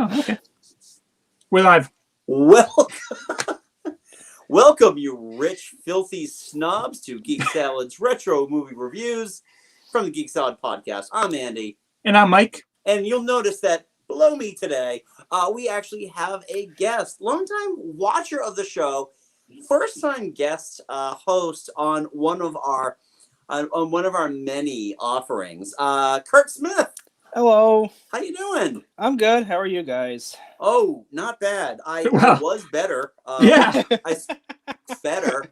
Oh, okay. We're live. Well, welcome, you rich, filthy snobs, to Geek Salad's retro movie reviews from the Geek Salad podcast. I'm Andy. And I'm Mike. And you'll notice that below me today, we actually have a guest, longtime watcher of the show, first-time guest host on one of our many offerings, Kurt Smith. Hello. How you doing? I'm good. How are you guys? Oh, not bad. I was better. Yeah. Better.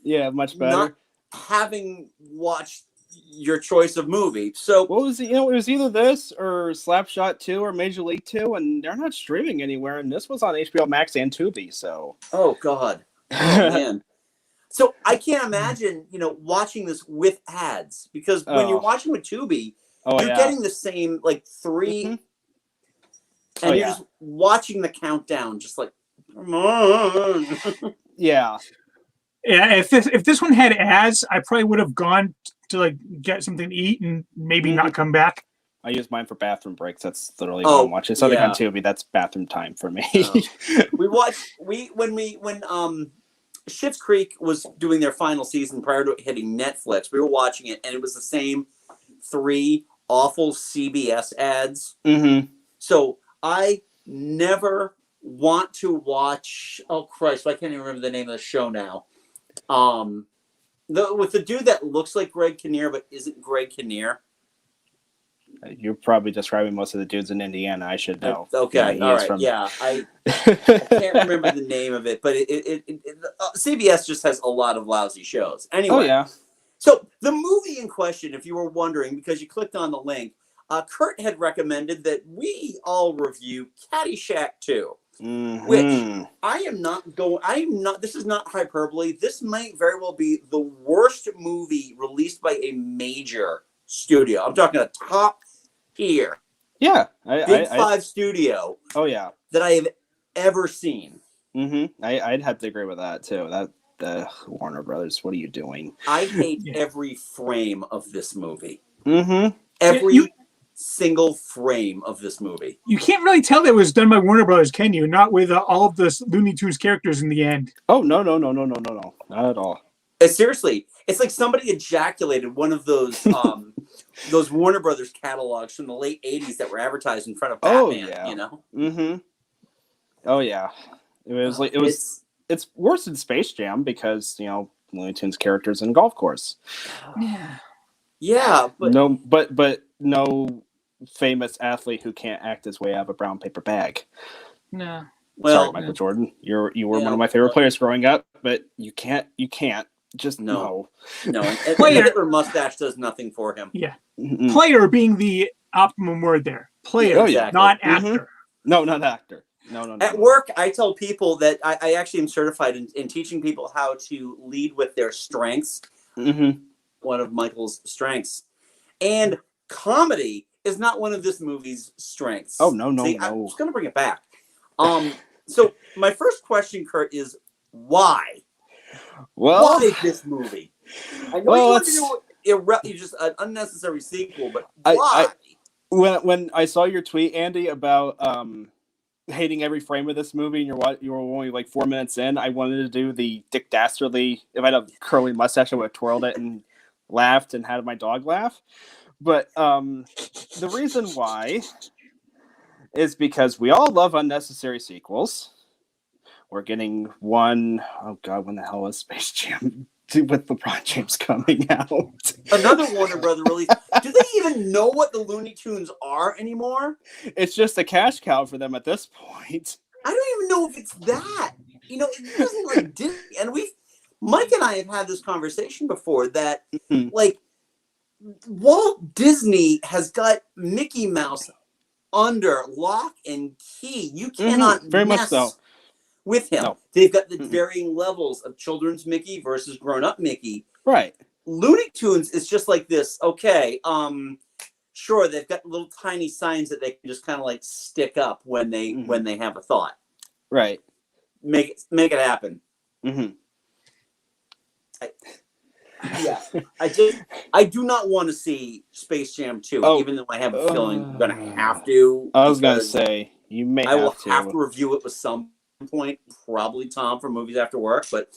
Yeah, much better. Not having watched your choice of movie. So what was it? It was either this or Slapshot 2 or Major League 2, and they're not streaming anywhere. And this was on HBO Max and Tubi, so. Oh God. Oh man. So I can't imagine, watching this with ads, because when you're watching with Tubi, you're getting the same like 3, and you're just watching the countdown, just like, come on. Yeah. Yeah. If this one had ads, I probably would have gone to like get something to eat and maybe not come back. I use mine for bathroom breaks. That's literally what I'm watching. Something on Tubi, that's bathroom time for me. When Schitt's Creek was doing their final season prior to hitting Netflix, we were watching it, and it was the same 3 awful CBS ads. Mm-hmm. So I never want to watch. Oh Christ! I can't even remember the name of the show now. With the dude that looks like Greg Kinnear but isn't Greg Kinnear. You're probably describing most of the dudes in Indiana. I should know. Okay, all right. Yeah, I can't remember the name of it, but CBS just has a lot of lousy shows. Anyway. Oh yeah. So the movie in question, if you were wondering, because you clicked on the link, Kurt had recommended that we all review Caddyshack 2, which this is not hyperbole. This might very well be the worst movie released by a major studio. I'm talking a top tier. Yeah. Big Five studio. Oh yeah. That I have ever seen. Mm-hmm. I'd have to agree with that too. Warner Brothers, what are you doing? I hate every frame of this movie. Mm-hmm. Every single frame of this movie. You can't really tell that it was done by Warner Brothers, can you? Not with all of the Looney Tunes characters in the end. Oh, no. Not at all. Seriously, it's like somebody ejaculated one of those those Warner Brothers catalogs from the late 80s that were advertised in front of Batman, Mm-hmm. Oh, yeah. It's worse than Space Jam because, Looney Tunes characters in a golf course. Yeah. Yeah, but no famous athlete who can't act his way out of a brown paper bag. No. Well, sorry, Michael Jordan. You were one of my favorite players growing up, but you can't. Just no. And Hitler mustache does nothing for him. Yeah. Mm-mm. Player being the optimum word there. Player, not actor. Mm-hmm. No, not actor. No. At work, I tell people that I actually am certified in teaching people how to lead with their strengths. Mm-hmm. One of Michael's strengths. And comedy is not one of this movie's strengths. Oh, no. I'm just going to bring it back. So my first question, Kurt, is why? Well, why this movie? I know you want to do just an unnecessary sequel, but why? When I saw your tweet, Andy, about hating every frame of this movie, and you were only like 4 minutes in, I wanted to do the Dick Dastardly. If I had a curly mustache, I would have twirled it and laughed and had my dog laugh. But the reason why is because we all love unnecessary sequels. We're getting one. Oh God, when the hell is Space Jam with LeBron James coming out? Another Warner Brother release. Do they even know what the Looney Tunes are anymore? It's just a cash cow for them at this point. I don't even know if it's that. It doesn't like Disney. And Mike and I have had this conversation before that, like, Walt Disney has got Mickey Mouse under lock and key. You cannot very much so with him. No. They've got the varying levels of children's Mickey versus grown-up Mickey. Right. Looney Tunes is just like this. Okay, sure, they've got little tiny signs that they can just kind of like stick up when they have a thought. Right. Make it happen. Mm-hmm. I do not want to see Space Jam 2, even though I have a feeling I'm gonna have to. I was gonna say, You may I will have to review it with some point, probably Tom from Movies After Work, but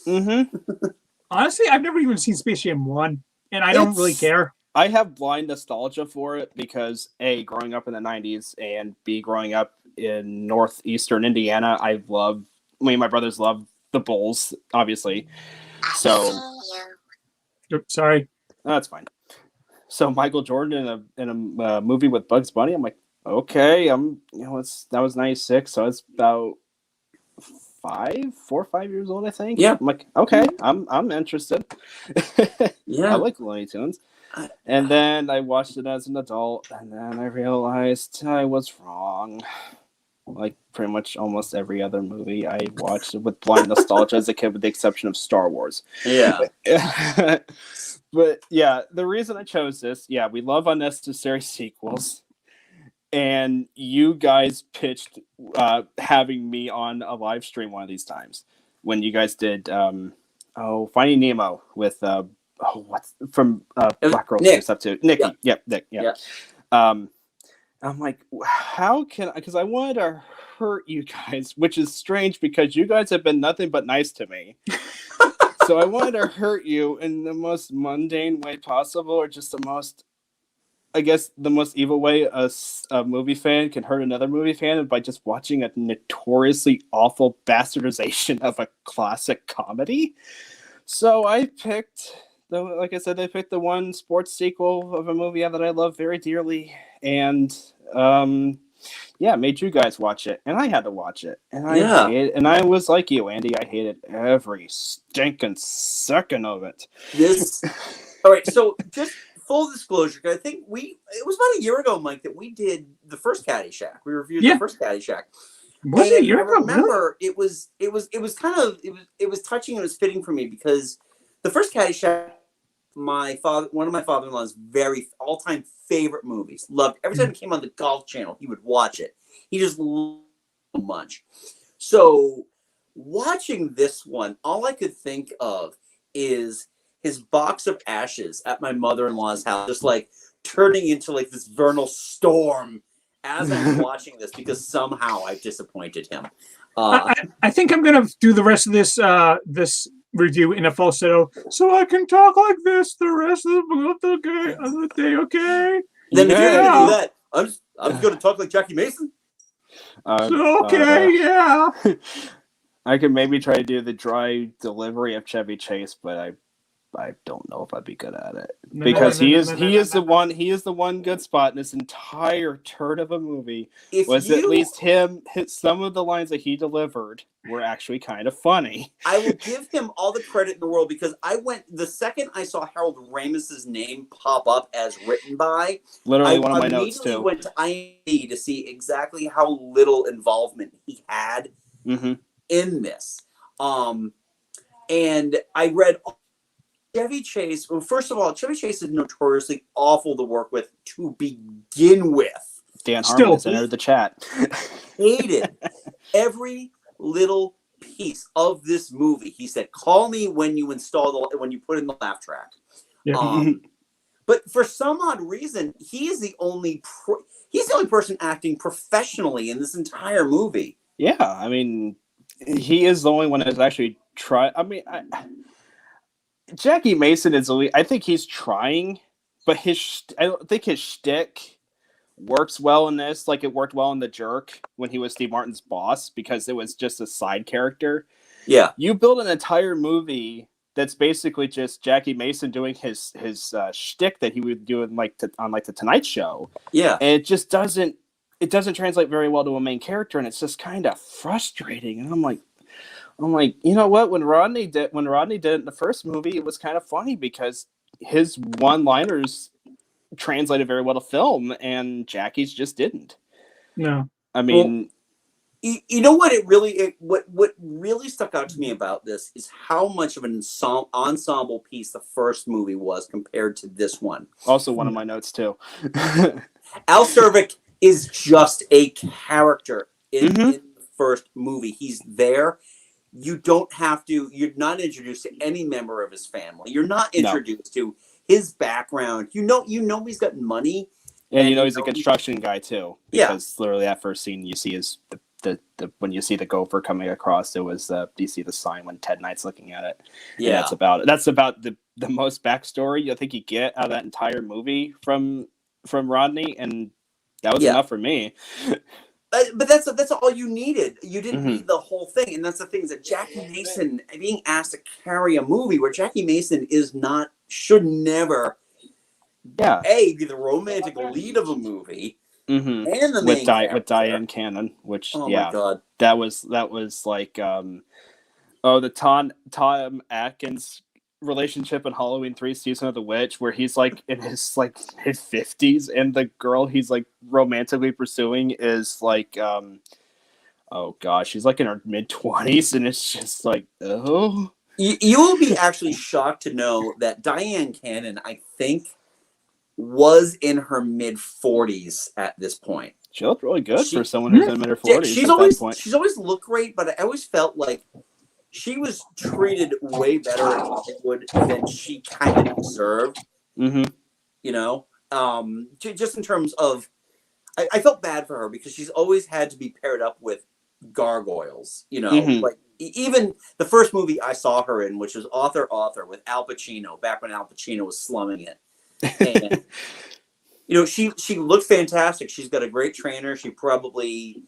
Honestly, I've never even seen Space Jam 1, and I don't really care. I have blind nostalgia for it because A, growing up in the 90s, and B, growing up in northeastern Indiana, my brothers love the Bulls, obviously. So Sorry. that's fine. So Michael Jordan in a movie with Bugs Bunny, I'm like, okay, that was 96, so it's about 4 or 5 years old, I think. Yeah. I'm like, okay, I'm interested. yeah. I like Looney Tunes. And then I watched it as an adult, and then I realized I was wrong. Like pretty much almost every other movie I watched with blind nostalgia as a kid, with the exception of Star Wars. Yeah. But yeah, the reason I chose this, we love unnecessary sequels. And you guys pitched having me on a live stream one of these times when you guys did Finding Nemo with what's from Black Girl Six up to Nikki. Nick. I'm like, how can I? Because I wanted to hurt you guys, which is strange because you guys have been nothing but nice to me. So I wanted to hurt you in the most mundane way possible, or just the most evil way a movie fan can hurt another movie fan, by just watching a notoriously awful bastardization of a classic comedy. So I picked, like I said, I picked the one sports sequel of a movie that I love very dearly, and made you guys watch it, and I had to watch it, and I was like you, Andy, I hated every stinking second of it. All right, so just full disclosure, I think it was about a year ago, Mike, that we did the first Caddyshack. We reviewed the first Caddyshack. Was it a year ago? I remember it was touching and it was fitting for me because the first Caddyshack, one of my father-in-law's very all-time favorite movies. Loved every time it came on the Golf Channel, he would watch it. He just loved it so much. So watching this one, all I could think of is his box of ashes at my mother-in-law's house, just like turning into like this vernal storm as I'm watching this, because somehow I've disappointed him. I think I'm gonna do the rest of this review in a falsetto, so I can talk like this the rest of the day. Okay. Then if you're gonna do that, I'm just gonna talk like Jackie Mason. Yeah. I could maybe try to do the dry delivery of Chevy Chase, but I don't know if I'd be good at it, because he is the one good spot in this entire turd of a movie. At least some of the lines that he delivered were actually kind of funny. I will give him all the credit in the world, because the second I saw Harold Ramis's name pop up as written by, literally one of my notes too. I went to IMDb to see exactly how little involvement he had in this, and I read. Chevy Chase, well, first of all, Chevy Chase is notoriously awful to work with to begin with. Dan Harmon has entered the chat. Hated every little piece of this movie. He said, "Call me when you put in the laugh track." Yeah. But for some odd reason, he is the only person acting professionally in this entire movie. Yeah, I mean, he is the only one that's actually tried. I mean, Jackie Mason I think he's trying, but I don't think his shtick works well in this. Like, it worked well in The Jerk when he was Steve Martin's boss, because it was just a side character. Yeah. You build an entire movie that's basically just Jackie Mason doing his shtick that he would do on the Tonight Show. Yeah. And it just doesn't translate very well to a main character, and it's just kind of frustrating. And I'm like, you know what? When Rodney did it in the first movie, it was kind of funny because his one-liners translated very well to film, and Jackie's just didn't. No. I mean, you know what? What really stuck out to me about this is how much of an ensemble piece the first movie was compared to this one. Also, one of my notes too. Al Cervic is just a character in the first movie. He's there. You're not introduced to any member of his family. You're not introduced to his background. You know he's got money. And you know he's a construction guy too, Yeah. because literally that first scene you see is the when you see the gopher coming across, it was you see the sign when Ted Knight's looking at it. Yeah. And that's about the most backstory I think you get out of that entire movie from Rodney, and that was enough for me. But that's all you needed. You didn't need the whole thing, and that's the thing is that Jackie Mason being asked to carry a movie where Jackie Mason should never be the romantic lead of a movie and the main character. With Diane Cannon, which my god, that was like the Tom Atkins relationship in Halloween 3 Season of the Witch, where he's like in his 50s and the girl he's like romantically pursuing is like oh gosh, she's like in her mid-20s, and it's just like, oh. You will be actually shocked to know that Diane Cannon, I think, was in her mid-40s at this point. She looked really good for someone who's in her 40s. She's always looked great, but I always felt like she was treated way better in Hollywood than she kind of deserved. You know, just in terms of, I felt bad for her because she's always had to be paired up with gargoyles. You know, like even the first movie I saw her in, which was Author with Al Pacino, back when Al Pacino was slumming it. And, you know, she looked fantastic. She's got a great trainer. She probably,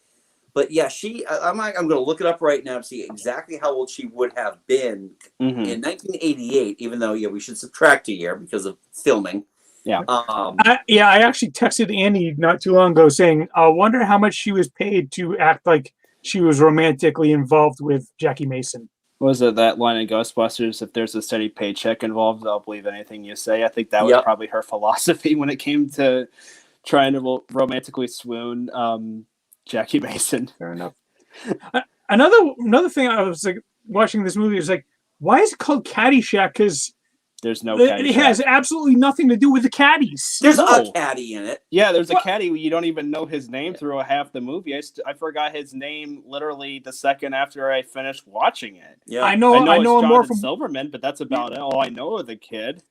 but yeah, I'm going to look it up right now to see exactly how old she would have been in 1988. Even though we should subtract a year because of filming. Yeah. I actually texted Andy not too long ago saying, I wonder how much she was paid to act like she was romantically involved with Jackie Mason. Was it that line in Ghostbusters? If there's a steady paycheck involved, I'll believe anything you say. I think that was probably her philosophy when it came to trying to romantically swoon Jackie Mason. Fair enough. Another thing I was like watching this movie is like, why is it called Caddyshack? Because there's no Caddyshack. It has absolutely nothing to do with the caddies. There's a caddy in it. Yeah, there's a caddy. You don't even know his name through half the movie. I forgot his name literally the second after I finished watching it. Yeah, I know him more from Silverman, but that's about all I know of the kid.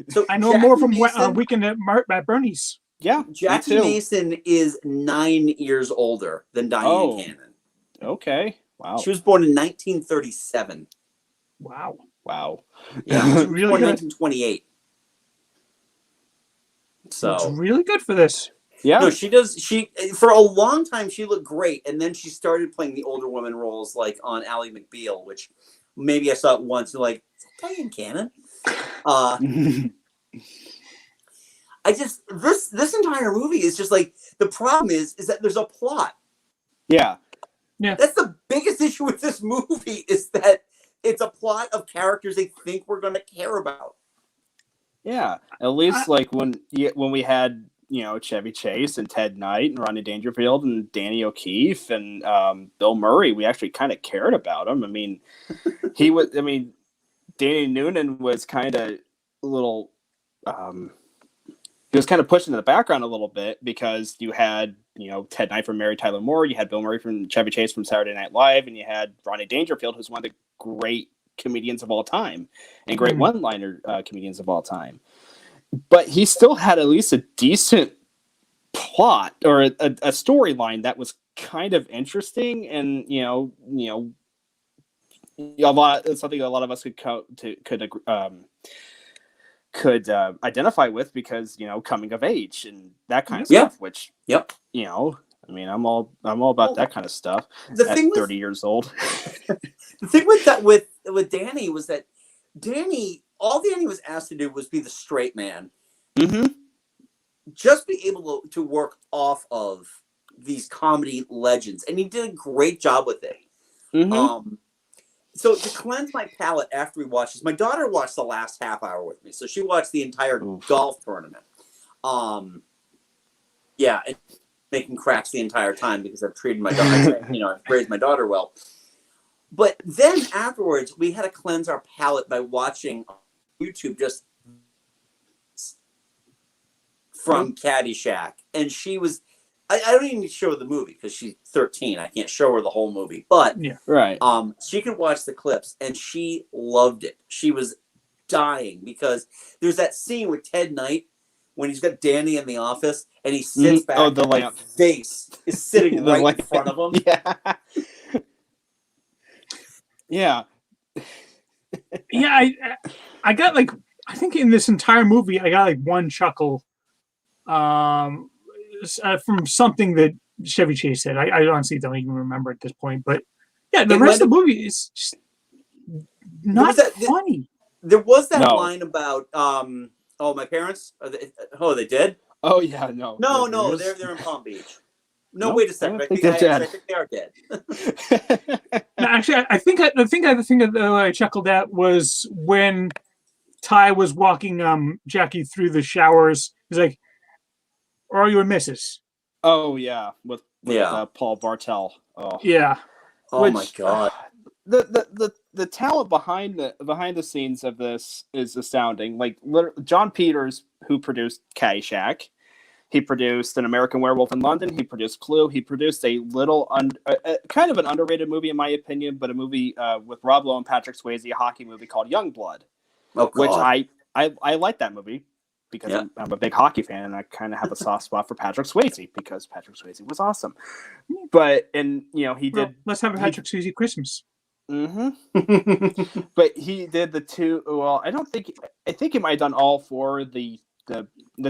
So I know more from Weekend at Bernie's. Yeah, Jackie Mason is 9 years older than Diane Cannon. Okay, wow. She was born in 1937. Wow. Yeah, she was born in 1928. So it's really good for this. Yeah. No, she does. She for a long time she looked great, and then she started playing the older woman roles, like on Ally McBeal, which maybe I saw it once and like, is that Diane Cannon? I just this entire movie is just like, the problem is that there's a plot. Yeah. That's the biggest issue with this movie, is that it's a plot of characters they think we're going to care about. Yeah, at least like when we had Chevy Chase and Ted Knight and Rodney Dangerfield and Danny O'Keefe and Bill Murray, we actually kind of cared about him. I mean, Danny Noonan was kind of a little. He was kind of pushed into the background a little bit because you had, Ted Knight from Mary Tyler Moore, you had Bill Murray from Chevy Chase from Saturday Night Live, and you had Rodney Dangerfield, who's one of the great comedians of all time and great one-liner comedians of all time. But he still had at least a decent plot or a storyline that was kind of interesting, and something a lot of us could identify with, because coming of age and that kind of stuff, which I'm all about that kind of stuff. The at thing 30 years old. The thing with that with Danny was that all Danny was asked to do was be the straight man. Just be able to work off of these comedy legends, and he did a great job with it. So to cleanse my palate after we watched this, my daughter watched the last half hour with me, so she watched the entire golf tournament. And making cracks the entire time because I've treated my daughter, I've raised my daughter well. But then afterwards, we had to cleanse our palate by watching YouTube just from Caddyshack, and she was. I don't even show her the movie because she's 13. I can't show her the whole movie, but she could watch the clips, and she loved it. She was dying because there's that scene with Ted Knight when he's got Danny in the office, and he sits back. Oh, the and lamp. his vase is sitting The right lamp. in front of him. Yeah. Yeah. Yeah, I got like, I think in this entire movie I got like one chuckle from something that Chevy Chase said. I honestly don't even remember at this point, but yeah, the rest of the movie is just not funny. There was that No. line about my parents. They did? Oh yeah, no. No, they're in Palm Beach. No, Nope, wait a second. I I think think they're they are dead. No, actually, I think the thing that I chuckled at was when Ty was walking Jackie through the showers. He's like, "Or are you a Mrs.?" Oh yeah, with Paul Bartel. Oh yeah. Oh my god. The talent behind the scenes of this is astounding. Like John Peters, who produced Caddyshack, he produced An American Werewolf in London. He produced Clue. He produced a little kind of an underrated movie in my opinion, but a movie with Rob Lowe and Patrick Swayze, a hockey movie called Youngblood. Oh god. Which I like that movie because I'm a big hockey fan and I kind of have a soft spot for Patrick Swayze because Patrick Swayze was awesome. But he did. Let's have a Patrick Swayze Christmas. Mm-hmm. But he did the two. Well, I think he might have done all four. The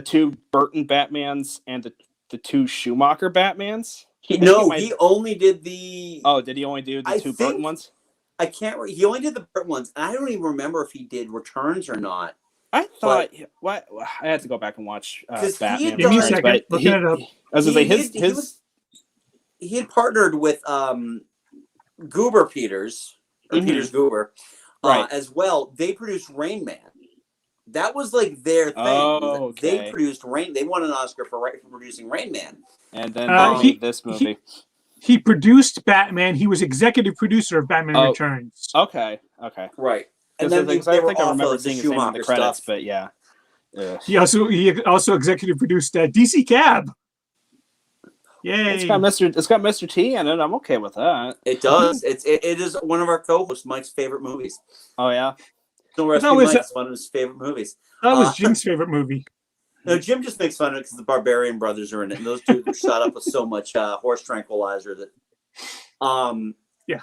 two Burton Batmans and the two Schumacher Batmans. He only did the. Oh, did he only do the two Burton ones? I can't. He only did the Burton ones. I don't even remember if he did Returns or not. I thought. What? I had to go back and watch Batman. Give me a second. Looking it up. I was gonna say he had partnered with Goober Peters or Peters Goober, as well. They produced Rain Man. That was like their thing. Oh, okay. They produced Rain. They won an Oscar for producing Rain Man. And then this movie. He produced Batman. He was executive producer of Batman Returns. Okay. Right. And then I think I remember seeing his name in the credits, but yeah. He also executive produced DC Cab. Yay! It's got Mr. T in it. I'm okay with that. It does. It is one of our co-hosts, Mike's favorite movies. Oh yeah. Don't Rescue Mike is one of his favorite movies. That was Jim's favorite movie. No, Jim just makes fun of it because the Barbarian brothers are in it, and those two are shot up with so much horse tranquilizer that. Yeah.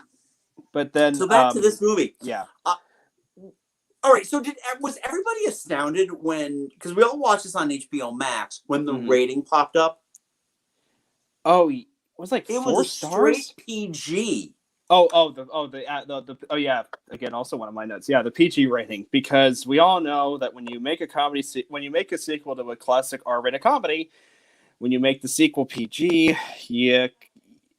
But then. So back to this movie. Yeah. All right. So was everybody astounded because we all watched this on HBO Max when the rating popped up? Oh, it was like it 4 was stars. Straight PG. Yeah. Again, also one of my notes. Yeah, the PG rating, because we all know that when you make a sequel to a classic R-rated comedy, when you make the sequel PG,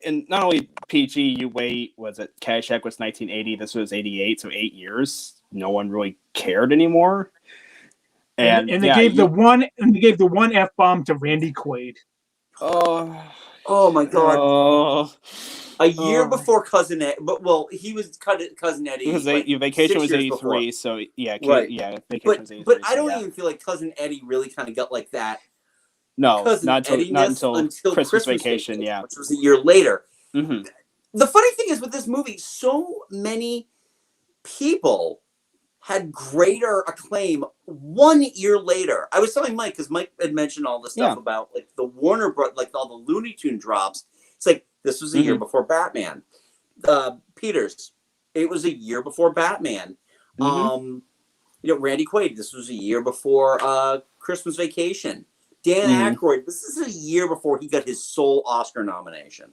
and not only PG, you wait. Was it Caddyshack was 1980? This was 88, so 8 years. No one really cared anymore. And they gave the one F-bomb to Randy Quaid. Oh my god. Oh. A year before Cousin Eddie, he was Cousin Eddie. Vacation was 83, so yeah, right. Yeah, Vacation was 83. But I don't even feel like Cousin Eddie really kind of got like that. No, not until Christmas Vacation, yeah, which was a year later. Mm-hmm. The funny thing is with this movie, so many people had greater acclaim 1 year later. I was telling Mike because Mike had mentioned all this stuff about like the Warner Bros, like all the Looney Tune drops. It's like this was a year before Batman. Peters, it was a year before Batman. Randy Quaid, this was a year before Christmas Vacation. Dan Aykroyd, this is a year before he got his sole Oscar nomination.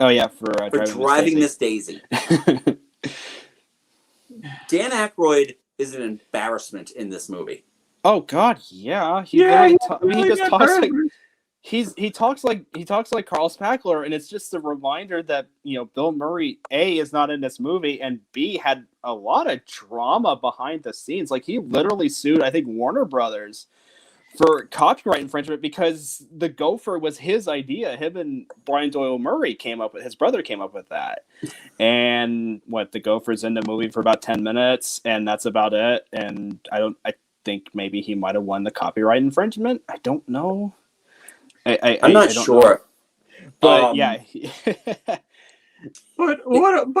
Oh yeah, for Driving Miss Daisy. Dan Aykroyd is an embarrassment in this movie. Oh God, yeah. He talks like Carl Spackler, and it's just a reminder that Bill Murray is not in this movie, and B had a lot of drama behind the scenes. Like he literally sued, I think, Warner Brothers for copyright infringement because the gopher was his idea. Him and Brian Doyle Murray his brother came up with that. And the gopher's in the movie for about 10 minutes and that's about it. And I think maybe he might've won the copyright infringement. I don't know. I'm not sure. Know. But yeah. But Dan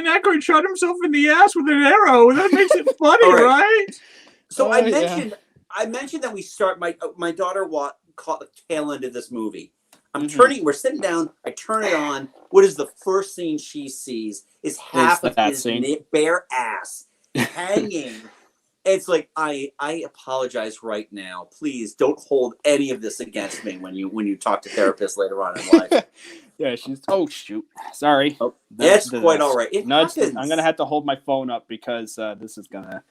Aykroyd shot himself in the ass with an arrow. That makes it funny, right? So I mentioned I mentioned that we start. My daughter caught the tail end of this movie. We're sitting down. I turn it on. What is the first scene she sees? Is half of his bare ass hanging. It's like I apologize right now. Please don't hold any of this against me when you talk to therapists later on in life. Yeah, she's. Oh shoot! Sorry. Oh, that's quite all right. I'm gonna have to hold my phone up because this is gonna.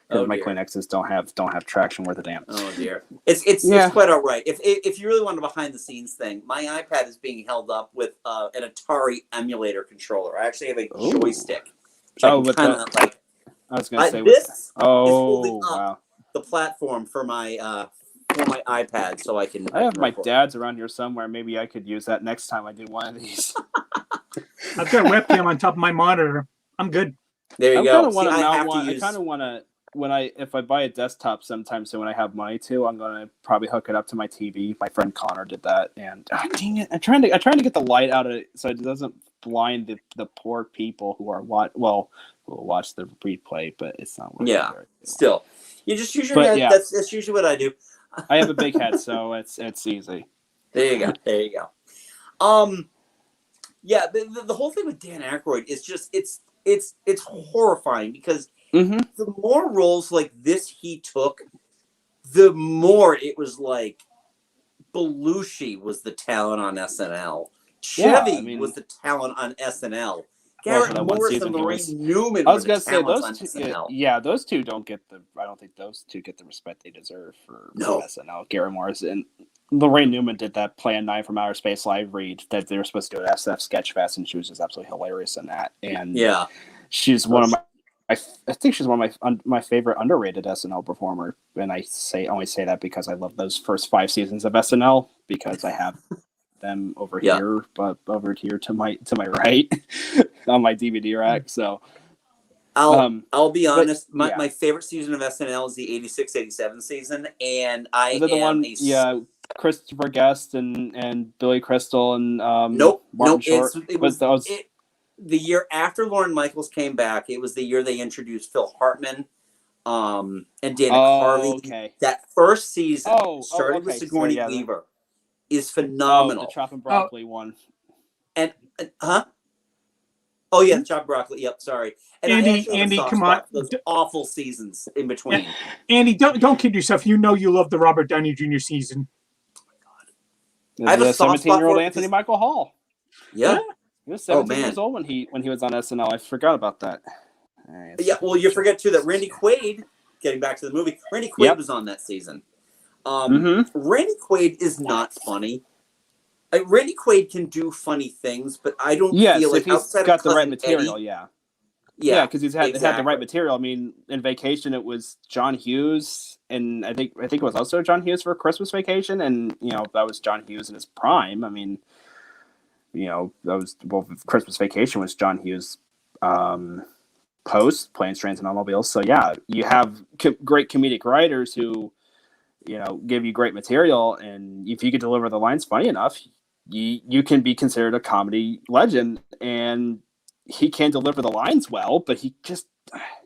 Because my Kleenexes don't have traction worth a damn. Oh dear, it's quite all right. If you really want a behind the scenes thing, my iPad is being held up with an Atari emulator controller. I actually have a joystick. Which I was gonna say this is holding up the platform for my iPad, so I can. I have my dad's around here somewhere. Maybe I could use that next time I do one of these. I've got a webcam on top of my monitor. I'm good. There you go. I kind of want to. If I buy a desktop sometime soon when I have money to, I'm gonna probably hook it up to my TV. My friend Connor did that, and dang it, I'm trying to get the light out of it so it doesn't blind the poor people who are who will watch the replay, but it's not working. Yeah, still, you just use your head. Yeah. That's usually what I do. I have a big head, so it's easy. There you go. Yeah, the whole thing with Dan Aykroyd is just it's horrifying because. Mm-hmm. The more roles like this he took, the more it was like Belushi was the talent on SNL. Chevy was the talent on SNL. Garrett Morris and Lorraine Newman were the talents on SNL. Yeah, those two don't get I don't think those two get the respect they deserve for SNL. Garrett Morris and Lorraine Newman did that Plan 9 from Outer Space live read that they were supposed to do at SF Sketchfest, and she was just absolutely hilarious in that. And she's one of my. I think she's one of my favorite underrated SNL performer, and I only say that because I love those first 5 seasons of SNL because I have them over here, but over here to my right on my DVD rack. So I'll be honest, my favorite season of SNL is the 86-87 season, and Christopher Guest and Billy Crystal and Martin Short. The year after Lorne Michaels came back, it was the year they introduced Phil Hartman and Dana Carvey. Okay. That first season, started with Sigourney Weaver, is phenomenal. The Chop and Broccoli one. And Oh yeah, the Chop and Broccoli. Yep, sorry. And Andy, come on. Those awful seasons in between. Yeah. Andy, don't kid yourself. You know you love the Robert Downey Jr. season. I have a 17-year-old Anthony Michael Hall. Yeah. He was 17 years old when he was on SNL. I forgot about that. Yeah, well, you forget too that Randy Quaid. Getting back to the movie, Randy Quaid was on that season. Randy Quaid is not funny. Randy Quaid can do funny things, but I don't feel like he's got the right material. Eddie, because he's had the right material. I mean, in Vacation, it was John Hughes, and I think it was also John Hughes for Christmas Vacation, and that was John Hughes in his prime. I mean. That was Christmas Vacation was John Hughes post Planes, Trains, and Automobiles. So you have great comedic writers who give you great material, and if you can deliver the lines funny enough, you can be considered a comedy legend. And he can deliver the lines well, but he just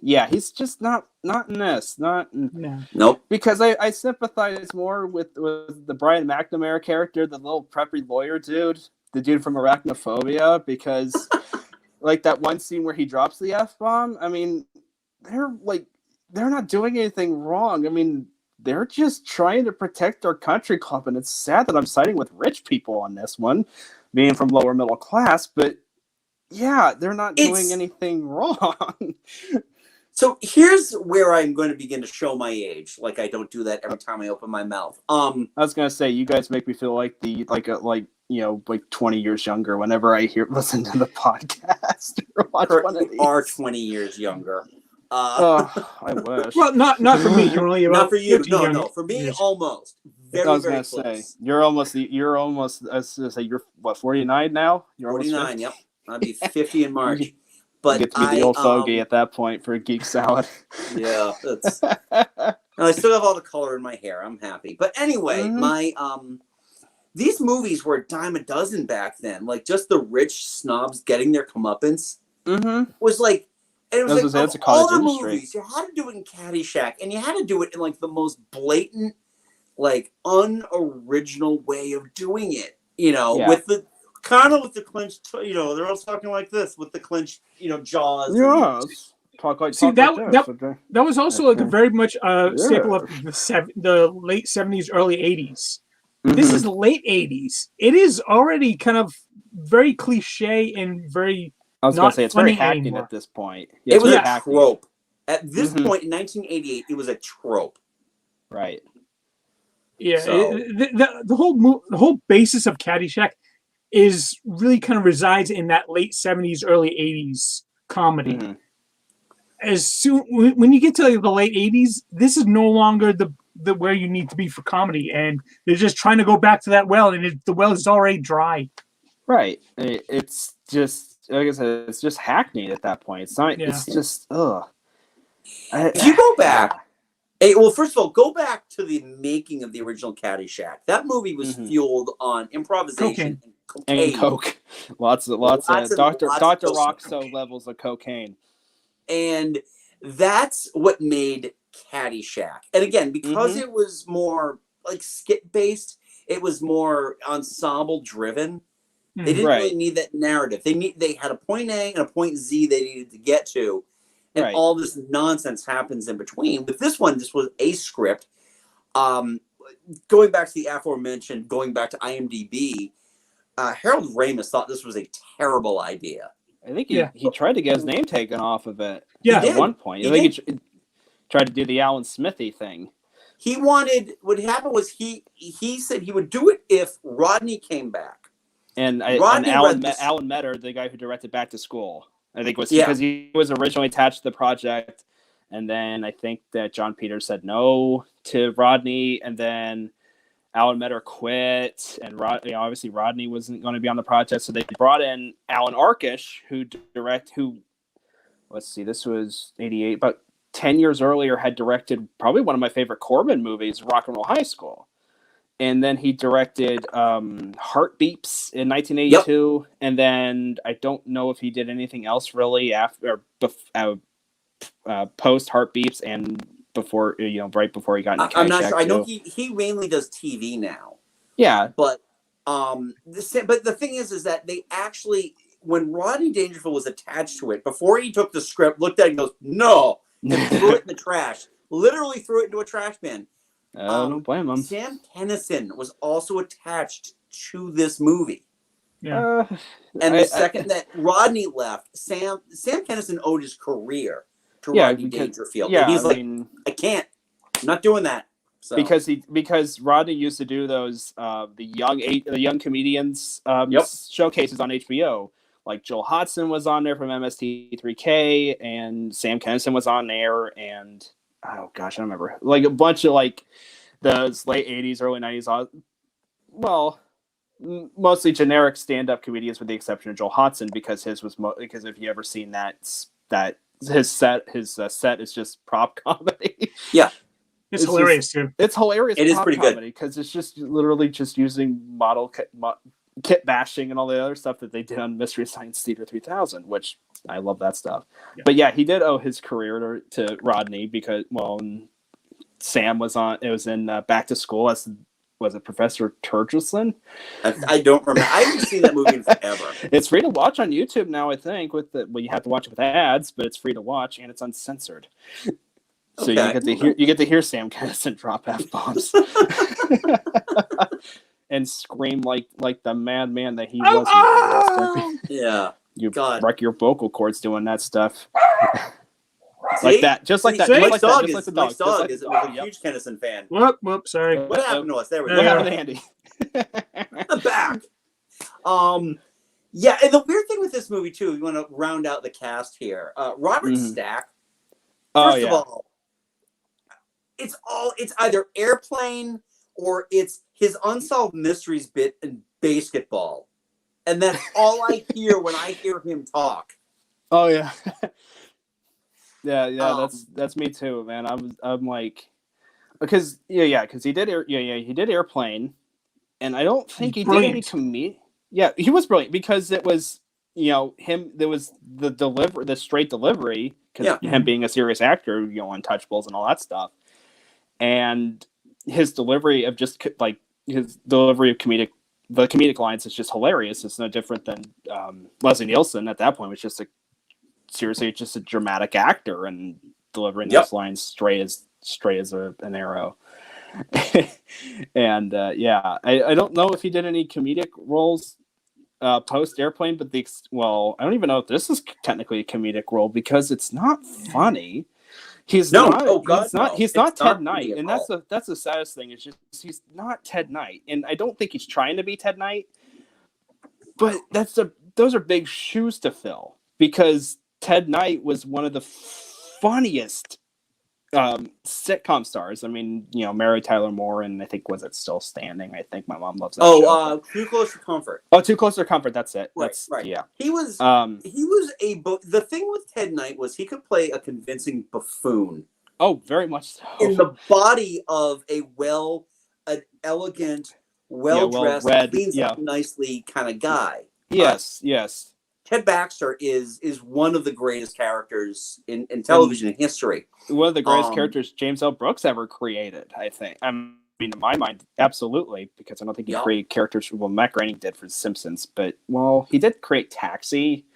he's just not in this. Nope. Because I sympathize more with the Brian McNamara character, the little preppy lawyer dude. The dude from Arachnophobia, because like that one scene where he drops the F-bomb, I mean, they're not doing anything wrong. I mean, they're just trying to protect our country club, and it's sad that I'm siding with rich people on this one, being from lower middle class, but they're not doing anything wrong. So here's where I'm going to begin to show my age. Like I don't do that every time I open my mouth. I was gonna say, you guys make me feel like 20 years younger whenever I listen to the podcast or watch one of these. You are 20 years younger. I wish. Well, not for me. You're only about not for you. No. For me, almost. Very, I was going to say you're almost. I was going to say you're what 49 now. You're 49. Yep. I'll be 50 in March. But you get to be the old fogey at that point for a Geek Salad. Yeah, that's. I still have all the color in my hair. I'm happy. But anyway, my these movies were a dime a dozen back then. Like just the rich snobs getting their comeuppance was like And it was like, that's of a college all the industry. movies, you had to do it in Caddyshack, and you had to do it in like the most blatant, like unoriginal way of doing it. You know, with the kind of with the clenched, you know, they're all talking like this with the clenched, you know, jaws. Yes. Talk like that was also like a very much staple of the late 70s, early 80s. This is late 80s. It is already kind of very cliche and very. I was going to say it's very hackneyed at this point. Yeah, it was a trope. At this point in 1988, it was a trope. Right. Yeah. So. The whole basis of Caddyshack is really kind of resides in that late 70s, early 80s comedy. As soon when you get to the late 80s, this is no longer the where you need to be for comedy, and they're just trying to go back to that well, and the well is already dry. Right. It's just, like I said, it's just hackneyed at that point. It's not. It's just ugh. If you go back, well, first of all, go back to the making of the original Caddyshack. That movie was fueled on improvisation and coke. Lots of Dr. Roxo levels of cocaine. And that's what made Caddyshack. And again, because it was more like skit based, it was more ensemble driven. They didn't really need that narrative. They had a point A and a point Z they needed to get to, and all this nonsense happens in between. With this one, this was a script. Going back to the aforementioned, going back to IMDb, Harold Ramis thought this was a terrible idea. I think he tried to get his name taken off of it at one point. I think he tried to do the Alan Smithy thing. He wanted, what happened was he said he would do it if Rodney came back. And Alan Metter, the guy who directed Back to School, I think was because he was originally attached to the project. And then I think that John Peters said no to Rodney, and then Alan Metter quit, and obviously Rodney wasn't going to be on the project, so they brought in Alan Arkish, let's see, this was 88, but 10 years earlier had directed probably one of my favorite Corman movies, Rock and Roll High School. And then he directed Heartbeeps in 1982, and then I don't know if he did anything else really after post Heartbeeps and before, right before he got into Caddyshack. I'm not sure. I know he mainly does TV now. Yeah, but the thing is that they actually, when Rodney Dangerfield was attached to it, before he took the script, looked at it and goes, no, and threw it in the trash. Literally threw it into a trash bin. I don't blame him. Sam Kinison was also attached to this movie. Yeah. And the second that Rodney left, Sam Kinison owed his career to Rodney Dangerfield. Yeah, he's I can't. I'm not doing that. So. Because Rodney used to do those the young comedians showcases on HBO. Like Joel Hodgson was on there from MST3K, and Sam Kinison was on there, and oh gosh, I don't remember, like a bunch of like those late 80s, early 90s. Well, mostly generic stand-up comedians, with the exception of Joel Hodgson, because his was because if you ever seen that his set is just prop comedy. Yeah. It's hilarious too. It's hilarious. It is pretty good because it's just literally just using model kit bashing and all the other stuff that they did on Mystery Science Theater 3000, which I love that stuff. Yeah. But yeah, he did owe his career to Rodney because Sam was on. It was in Back to School as was it Professor Turgidson? I don't remember. I haven't seen that movie in forever. It's free to watch on YouTube now, I think. You have to watch it with ads, but it's free to watch and it's uncensored. So you get to hear Sam Kinison drop F-bombs and scream like the madman that he was. Yeah, you wreck your vocal cords doing that stuff. Like that, just like that. Mike's dog is a huge Kinison fan. Whoop, sorry. What happened to us? There we go. What happened to Andy? The back. Yeah, and the weird thing with this movie too, you want to round out the cast here. Robert Stack. First of all, it's either Airplane or it's his Unsolved Mysteries bit in Basketball, and that's all I hear when I hear him talk. Oh yeah. Yeah, that's me too, man. I'm like, because he did Airplane, and I don't think he did any comedy. Yeah, he was brilliant because it was him. There was the straight delivery. because him being a serious actor, you know, Untouchables and all that stuff, and his delivery of just like his delivery of the comedic lines is just hilarious. It's no different than Leslie Nielsen at that point was just just a dramatic actor and delivering those lines straight as an arrow. And I don't know if he did any comedic roles post Airplane, but I don't even know if this is technically a comedic role because it's not funny. He's not Ted Knight, and that's the saddest thing. It's just he's not Ted Knight, and I don't think he's trying to be Ted Knight. But those are big shoes to fill because Ted Knight was one of the funniest sitcom stars. I mean, you know, Mary Tyler Moore, and I think was it Still Standing? I think my mom loves that show. Too Close for Comfort. Oh, Too Close for Comfort. That's it. Right. Yeah. He was the thing with Ted Knight was he could play a convincing buffoon. Oh, very much so. In the body of an elegant, well-dressed, cleans up nicely kind of guy. Yes. Ted Baxter is one of the greatest characters in television history. One of the greatest characters James L. Brooks ever created, I think. I mean, in my mind, absolutely, because I don't think he created characters. Well, Matt Groening did for The Simpsons, but he did create Taxi,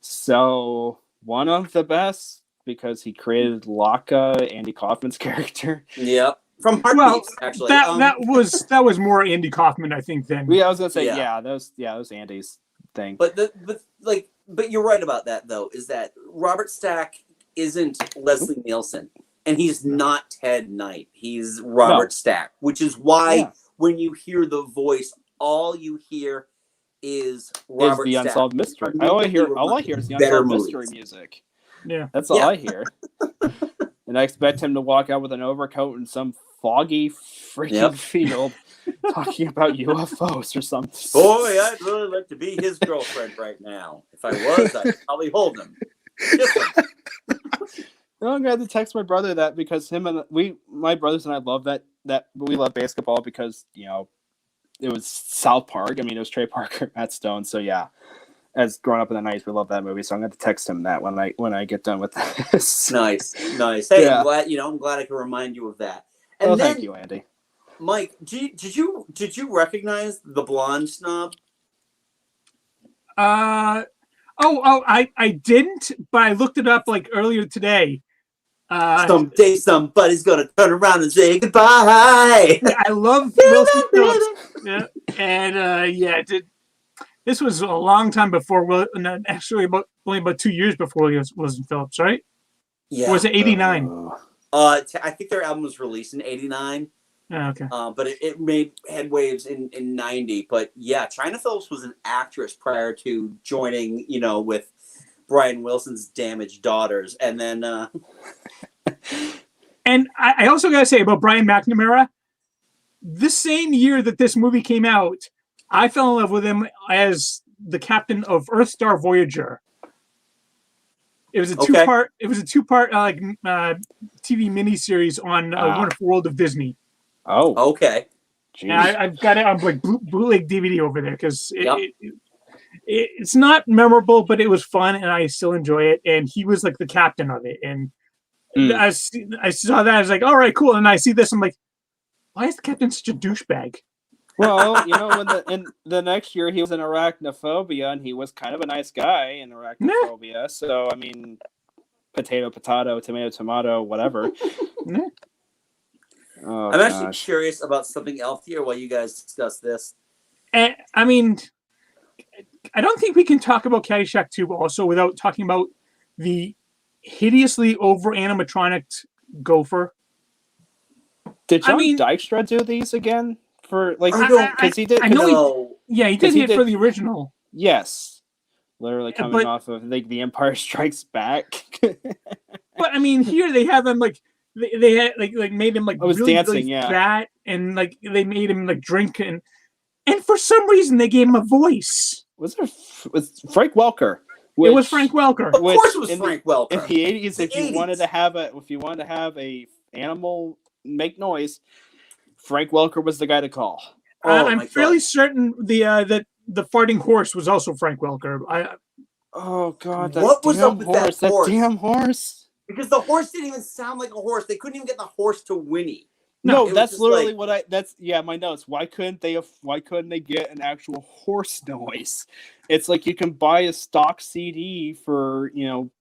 so one of the best because he created Locke, Andy Kaufman's character. Yep. From Heartbeats, actually. That was more Andy Kaufman, I think. Than I was gonna say, those Andy's thing. But you're right about that, though. Is that Robert Stack isn't Leslie Nielsen, and he's not Ted Knight. He's Robert Stack, which is why when you hear the voice, all you hear is Robert the Stack. Unsolved Mystery. All I hear is the Unsolved Mystery music. Yeah, that's all I hear. And I expect him to walk out with an overcoat in some foggy freaking field talking about UFOs or something. Boy, I'd really like to be his girlfriend right now. If I was, I'd probably hold him. I'm going to text my brother that because my brothers and I love that we love basketball because, you know, it was South Park. I mean, it was Trey Parker, Matt Stone. So yeah, as growing up in the 90s, we love that movie. So I'm going to text him that when I get done with this. Nice. Hey, I'm glad I can remind you of that. And thank you, Andy. Mike, did you recognize the blonde snob? I didn't, but I looked it up like earlier today. Someday somebody's gonna turn around and say goodbye. I love Wilson Phillips. Yeah, and this was a long time before. Actually, only about 2 years before Wilson Phillips, right? Yeah. Or was it 89? I think their album was released in 89. Oh, okay. But it made headwaves in 90. But yeah, China Phillips was an actress prior to joining, you know, with Brian Wilson's Damaged Daughters. And then... And I also got to say about Brian McNamara, the same year that this movie came out, I fell in love with him as the captain of Earthstar Voyager. It was a two-part. It was a two-part TV miniseries on Wonderful World of Disney. Oh, okay. And I've got it on like bootleg DVD over there because it's not memorable, but it was fun and I still enjoy it. And he was like the captain of it. And I saw that, I was like, all right, cool. And I see this, I'm like, why is the captain such a douchebag? Well, you know, in the next year he was in Arachnophobia, and he was kind of a nice guy in Arachnophobia. Yeah. So I mean, potato, tomato, whatever. Oh, I'm actually curious about something else here while you guys discuss this. I mean, I don't think we can talk about Caddyshack 2 also without talking about the hideously over animatronic gopher. Did John Dykstra do these again? For like, because he did. I know he did it for the original. Yes, literally coming off of like The Empire Strikes Back. But I mean, here they have him like they had like made him like really, dancing, really fat, and like they made him like drink and for some reason they gave him a voice. Was Frank Welker? It was Frank Welker. Of course, it was Frank Welker. In the 80s, if you wanted to have a animal make noise, Frank Welker was the guy to call. I'm fairly certain that the farting horse was also Frank Welker. Oh God, What was up with that horse? That damn horse. Because the horse didn't even sound like a horse. They couldn't even get the horse to whinny. No, that's literally my notes. Why couldn't they get an actual horse noise? It's like you can buy a stock CD for,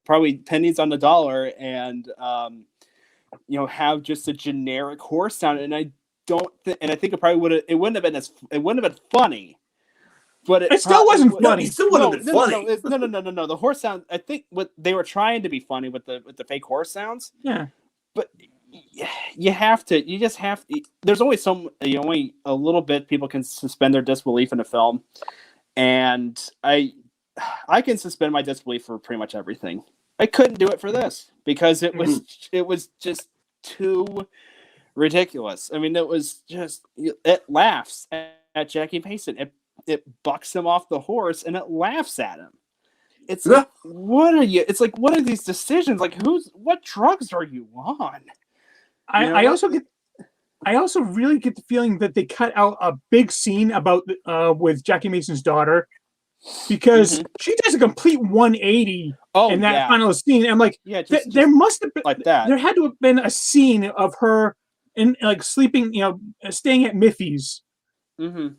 probably pennies on the dollar and have just a generic horse sound. And I think it wouldn't have been funny. But it still wasn't funny. It still wouldn't have been funny. No. The horse sound. I think what they were trying to be funny with the fake horse sounds. Yeah. But you have to. You just have to. There's only only a little bit people can suspend their disbelief in a film, and I can suspend my disbelief for pretty much everything. I couldn't do it for this because it was just too ridiculous. I mean, it laughs at Jackie Mason. It bucks him off the horse and it laughs at him. It's like, what are these decisions? Like, what drugs are you on? I also really get the feeling that they cut out a big scene about with Jackie Mason's daughter because she does a complete 180 in that final scene. I'm like, there must have been like that. There had to have been a scene of her in like sleeping, staying at Miffy's.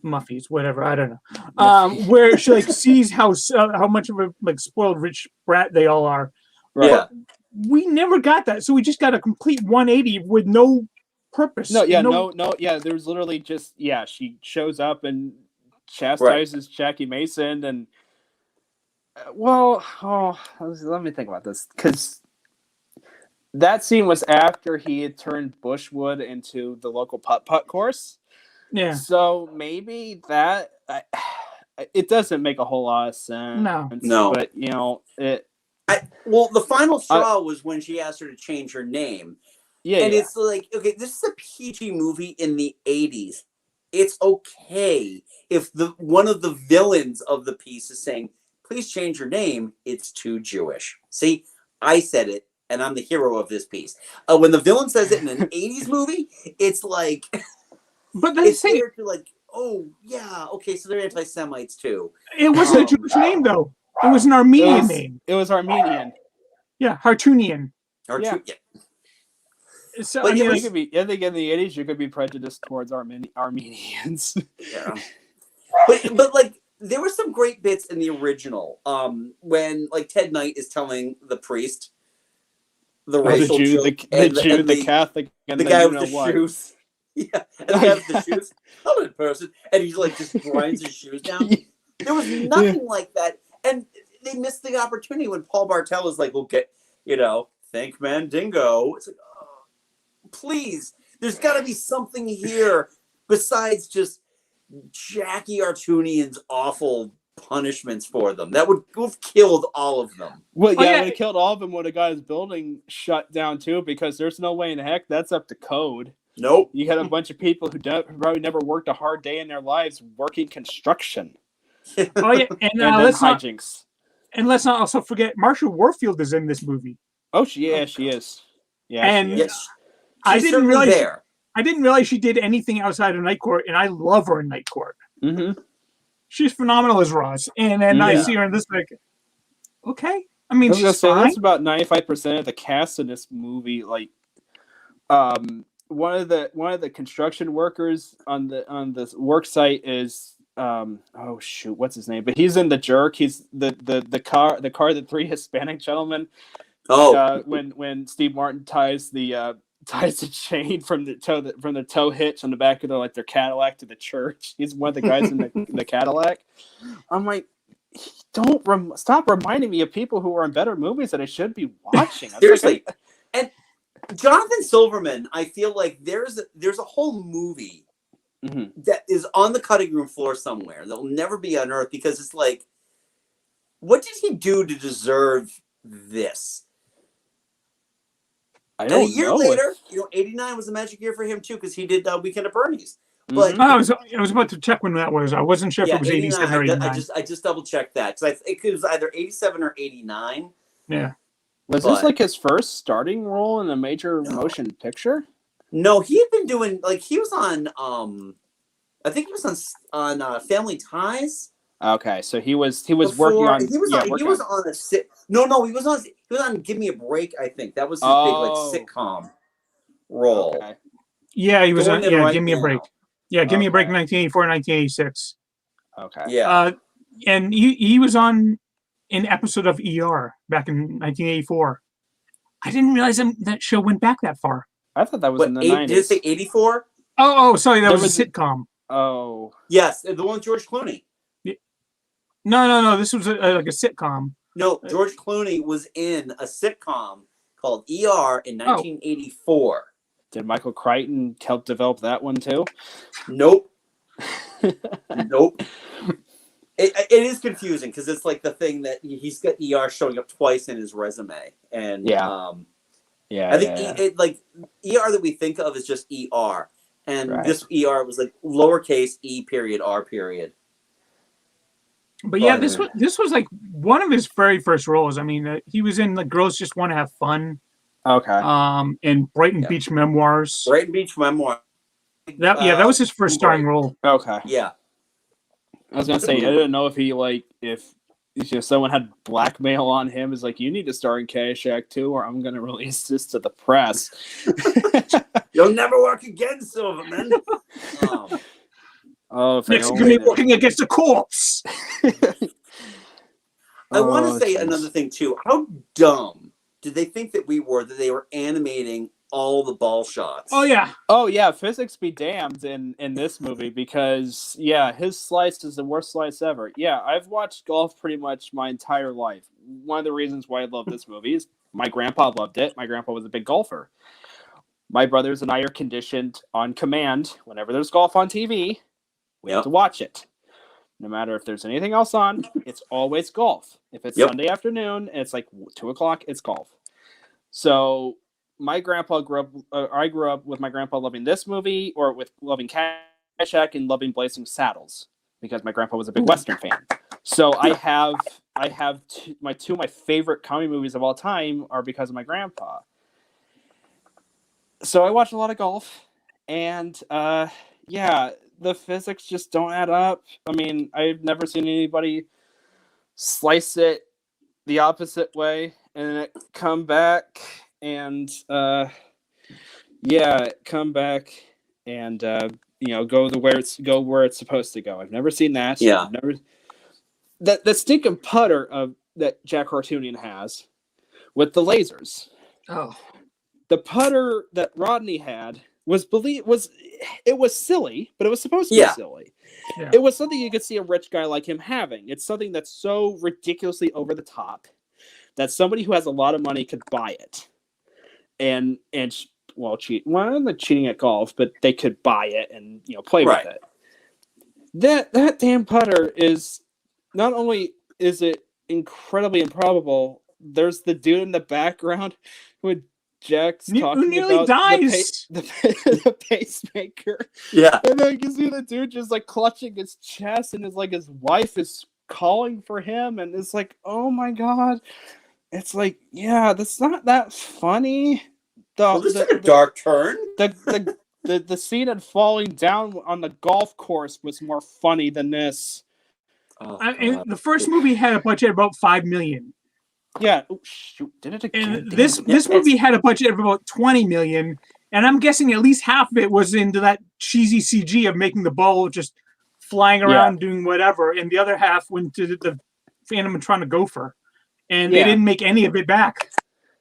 Muffy's, whatever, I don't know. Where she like sees how much of a like spoiled rich brat they all are. Right. Yeah. We never got that, so we just got a complete 180 with no purpose. No. There's literally just she shows up and chastises Jackie Mason, and let me think about this because that scene was after he had turned Bushwood into the local putt-putt course. Yeah. So maybe that it doesn't make a whole lot of sense. No. But the final straw was when she asked her to change her name. Yeah. And it's like, okay, this is a PG movie in the 80s. It's okay if one of the villains of the piece is saying, "Please change your name. It's too Jewish." See, I said it, and I'm the hero of this piece. When the villain says it in an 80s movie, it's like. But that's they're like, oh yeah, okay, so they're anti-Semites too. It wasn't a Jewish name though. It was an Armenian name. It was Armenian. Yeah, Hartunian. Yeah. So but I think in the 80s you could be prejudiced towards Armenians. Yeah. But like there were some great bits in the original. When like Ted Knight is telling the priest the racial joke, the Catholic, and the guy with the shoes. Yeah, and the guy with the shoes, I'm in person, and he's like just grinds his shoes down. There was nothing like that, and they missed the opportunity when Paul Bartel is like, "Okay, thank Mandingo." It's like, oh, please, there's got to be something here besides just Jackie Artunian's awful punishments for them. That would have killed all of them. Well, it would have killed all of them when the guy's building shut down too, because there's no way in the heck that's up to code. Nope. You had a bunch of people who probably never worked a hard day in their lives working construction. Oh yeah, and let's hijinks. Let's not also forget Marsha Warfield is in this movie. Oh, she is. Yeah, and she is. I didn't realize she did anything outside of Night Court, and I love her in Night Court. Mm-hmm. She's phenomenal as Ross, and then I see her in this like, okay. I mean, she's fine. That's about 95% of the cast in this movie. Like, one of the construction workers on the work site is what's his name? But he's in The Jerk. He's the car the three Hispanic gentlemen. When Steve Martin ties the chain from the tow hitch on the back of their Cadillac to the church. He's one of the guys in the Cadillac. I'm like, stop reminding me of people who are in better movies that I should be watching. Seriously. And Jonathan Silverman, I feel like there's a whole movie that is on the cutting room floor somewhere that will never be unearthed because it's like, what did he do to deserve this? And a year later, 89 was a magic year for him too because he did Weekend at Bernie's. But I was about to check when that was. I wasn't sure if it was 87 or 89. I just double checked that because I think it was either 87 or 89. Yeah. Was this like his first starting role in a major motion picture? No, he had been doing he was on I think he was on Family Ties. Okay, so he was Before, working on he was on a sit. No, he was on Give Me a Break. I think that was his big like sitcom role. Okay. Yeah, he was Going on. in Yeah, right Give Me a now. Break. Yeah, Give Me a Break, Okay. 1984, 1986. Okay. Yeah. And he was on an episode of ER back in 1984. I didn't realize that show went back that far. I thought that was in the Did it say 90s. 84? Oh, sorry, that There was a was sitcom. Oh. Yes, the one with George Clooney. No. This was like a sitcom. No, George Clooney was in a sitcom called ER in 1984. Did Michael Crichton help develop that one too? Nope. Nope. It is confusing because it's like the thing that he's got ER showing up twice in his resume, and I think like ER that we think of is just ER, and this ER was like lowercase e period r period. But yeah, this was like one of his very first roles. I mean, he was in like Girls Just Want to Have Fun. Okay. And Brighton Beach Memoirs. Brighton Beach Memoirs. That was his first starring role. Okay. Yeah. I was gonna say I didn't know if he if someone had blackmail on him, is like, you need to star in Caddyshack too, or I'm gonna release this to the press. You'll never work again, Silverman. Next, you're gonna be working against a corpse. I want to say another thing too. How dumb did they think that we were that they were animating all the ball shots? Oh yeah. Physics be damned in this movie, because his slice is the worst slice ever. Yeah, I've watched golf pretty much my entire life. One of the reasons why I love this movie is my grandpa loved it. My grandpa was a big golfer. My brothers and I are conditioned on command. Whenever there's golf on TV, we have to watch it. No matter if there's anything else on, it's always golf. If it's Sunday afternoon and it's like 2:00, it's golf. So my grandpa I grew up with my grandpa loving this movie, or with loving Caddyshack and loving Blazing Saddles, because my grandpa was a big Western fan. So I have two of my favorite comedy movies of all time are because of my grandpa. So I watch a lot of golf, and the physics just don't add up. I mean, I've never seen anybody slice it the opposite way and it come back and go where it's supposed to go. I've never seen that. Yeah. I've never that stinking putter that Jack Hartoonian has with the lasers. Oh. The putter that Rodney had was silly, but it was supposed to be silly. Yeah. It was something you could see a rich guy like him having. It's something that's so ridiculously over the top that somebody who has a lot of money could buy it and cheat. Well, I'm not cheating at golf, but they could buy it and play with it. That damn putter is, not only is it incredibly improbable, there's the dude in the background who Jack's talking nearly about dies. The pacemaker. Yeah. And then you see the dude just like clutching his chest, and his wife is calling for him, and it's like, oh my god. It's like, that's not that funny. This is a dark turn. The scene of falling down on the golf course was more funny than this. The first movie had a budget of about $5 million. Yeah. Oh, shoot. Did it again? And this movie had a budget of about $20 million, and I'm guessing at least half of it was into that cheesy CG of making the ball just flying around doing whatever, and the other half went to the animatronic gopher, and they didn't make any of it back.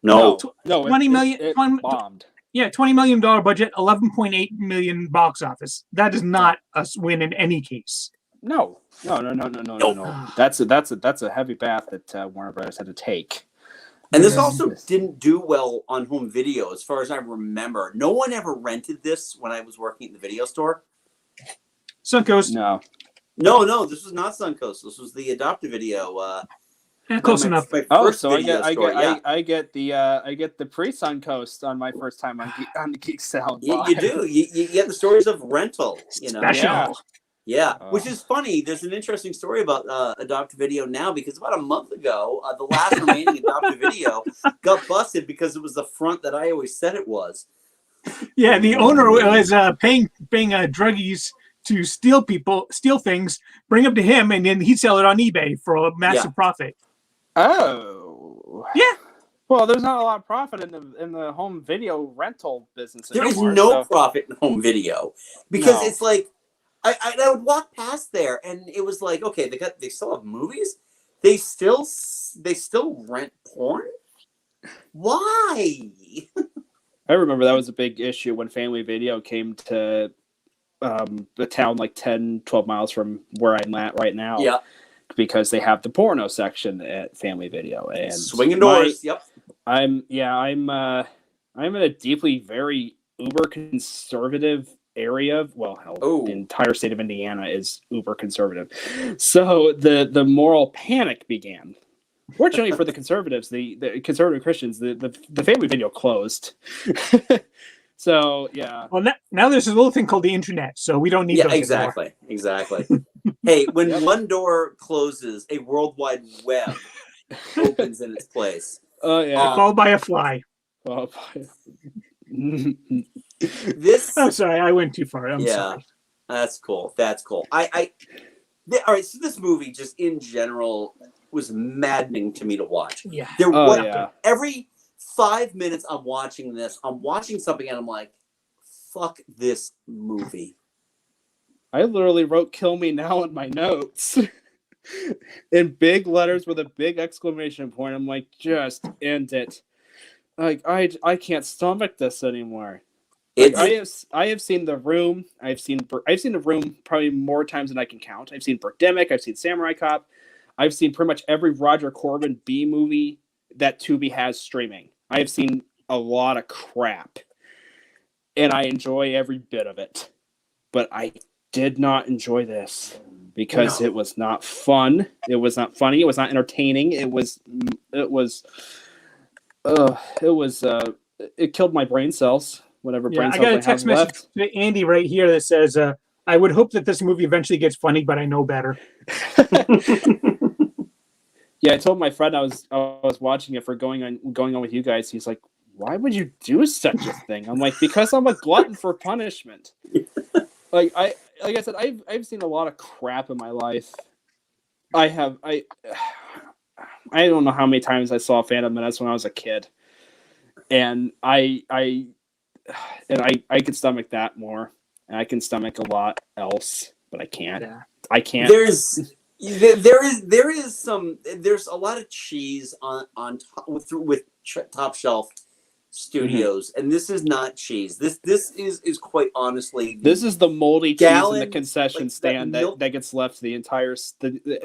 No. $20 million. It bombed. Yeah, $20 million budget, $11.8 million box office. That is not a win in any case. No. That's a heavy bath that Warner Brothers had to take. And this also didn't do well on home video, as far as I remember. No one ever rented this when I was working at the video store. Suncoast. No, this was not Suncoast. This was the Adoptive Video. Close enough. So I get the pre-Suncoast on my first time on the Geek Sound. You do. You get the stories of rental. Special. Yeah, which is funny. There's an interesting story about Adoptive Video now, because about a month ago, the last remaining Adoptive Video got busted because it was the front that I always said it was. Yeah, the owner was paying druggies to steal things, bring them to him, and then he'd sell it on eBay for a massive profit. Oh. Yeah. Well, there's not a lot of profit in the home video rental business There is anymore. no profit in home video because No. it's like I would walk past there and it was like, okay, they still have movies, they still rent porn. Why? I remember that was a big issue when Family Video came to the town like 10, 12 miles from where I'm at right now. Yeah. Because they have the porno section at Family Video and Swinging doors. Yep. I'm in a deeply very uber conservative area. Well, hell, the entire state of Indiana is uber conservative. So the moral panic began. Fortunately for the conservatives, the conservative Christians, the Family Video closed. So yeah. Well, now there's a little thing called the internet, so we don't need. Yeah, exactly. Hey, when one door closes, a World Wide Web opens in its place. Oh yeah. Followed by a fly. This. I'm sorry, I went too far. I'm sorry. That's cool. All right, so this movie just in general was maddening to me to watch. Yeah. Every 5 minutes I'm watching something and I'm like, fuck this movie. I literally wrote "Kill me now" in my notes in big letters with a big exclamation point. I'm like, just end it. Like I can't stomach this anymore. Like, I have seen The Room. I've seen The Room probably more times than I can count. I've seen Birdemic. I've seen Samurai Cop. I've seen pretty much every Roger Corman B movie that Tubi has streaming. I have seen a lot of crap, and I enjoy every bit of it. But I did not enjoy this because it was not fun. It was not funny. It was not entertaining. It killed my brain cells. Whatever brain cells I got a text message to Andy right here that says, "I would hope that this movie eventually gets funny, but I know better." Yeah, I told my friend I was watching it for going on with you guys. He's like, "Why would you do such a thing?" I'm like, "Because I'm a glutton for punishment." Like I said, I've seen a lot of crap in my life. I don't know how many times I saw Phantom Menace when I was a kid, and I could stomach that more, and I can stomach a lot else, but I can't. Yeah. I can't. There's a lot of cheese on top with Top Shelf Studios, and this is not cheese. This is quite honestly. This is the moldy cheese in the concession stand that gets left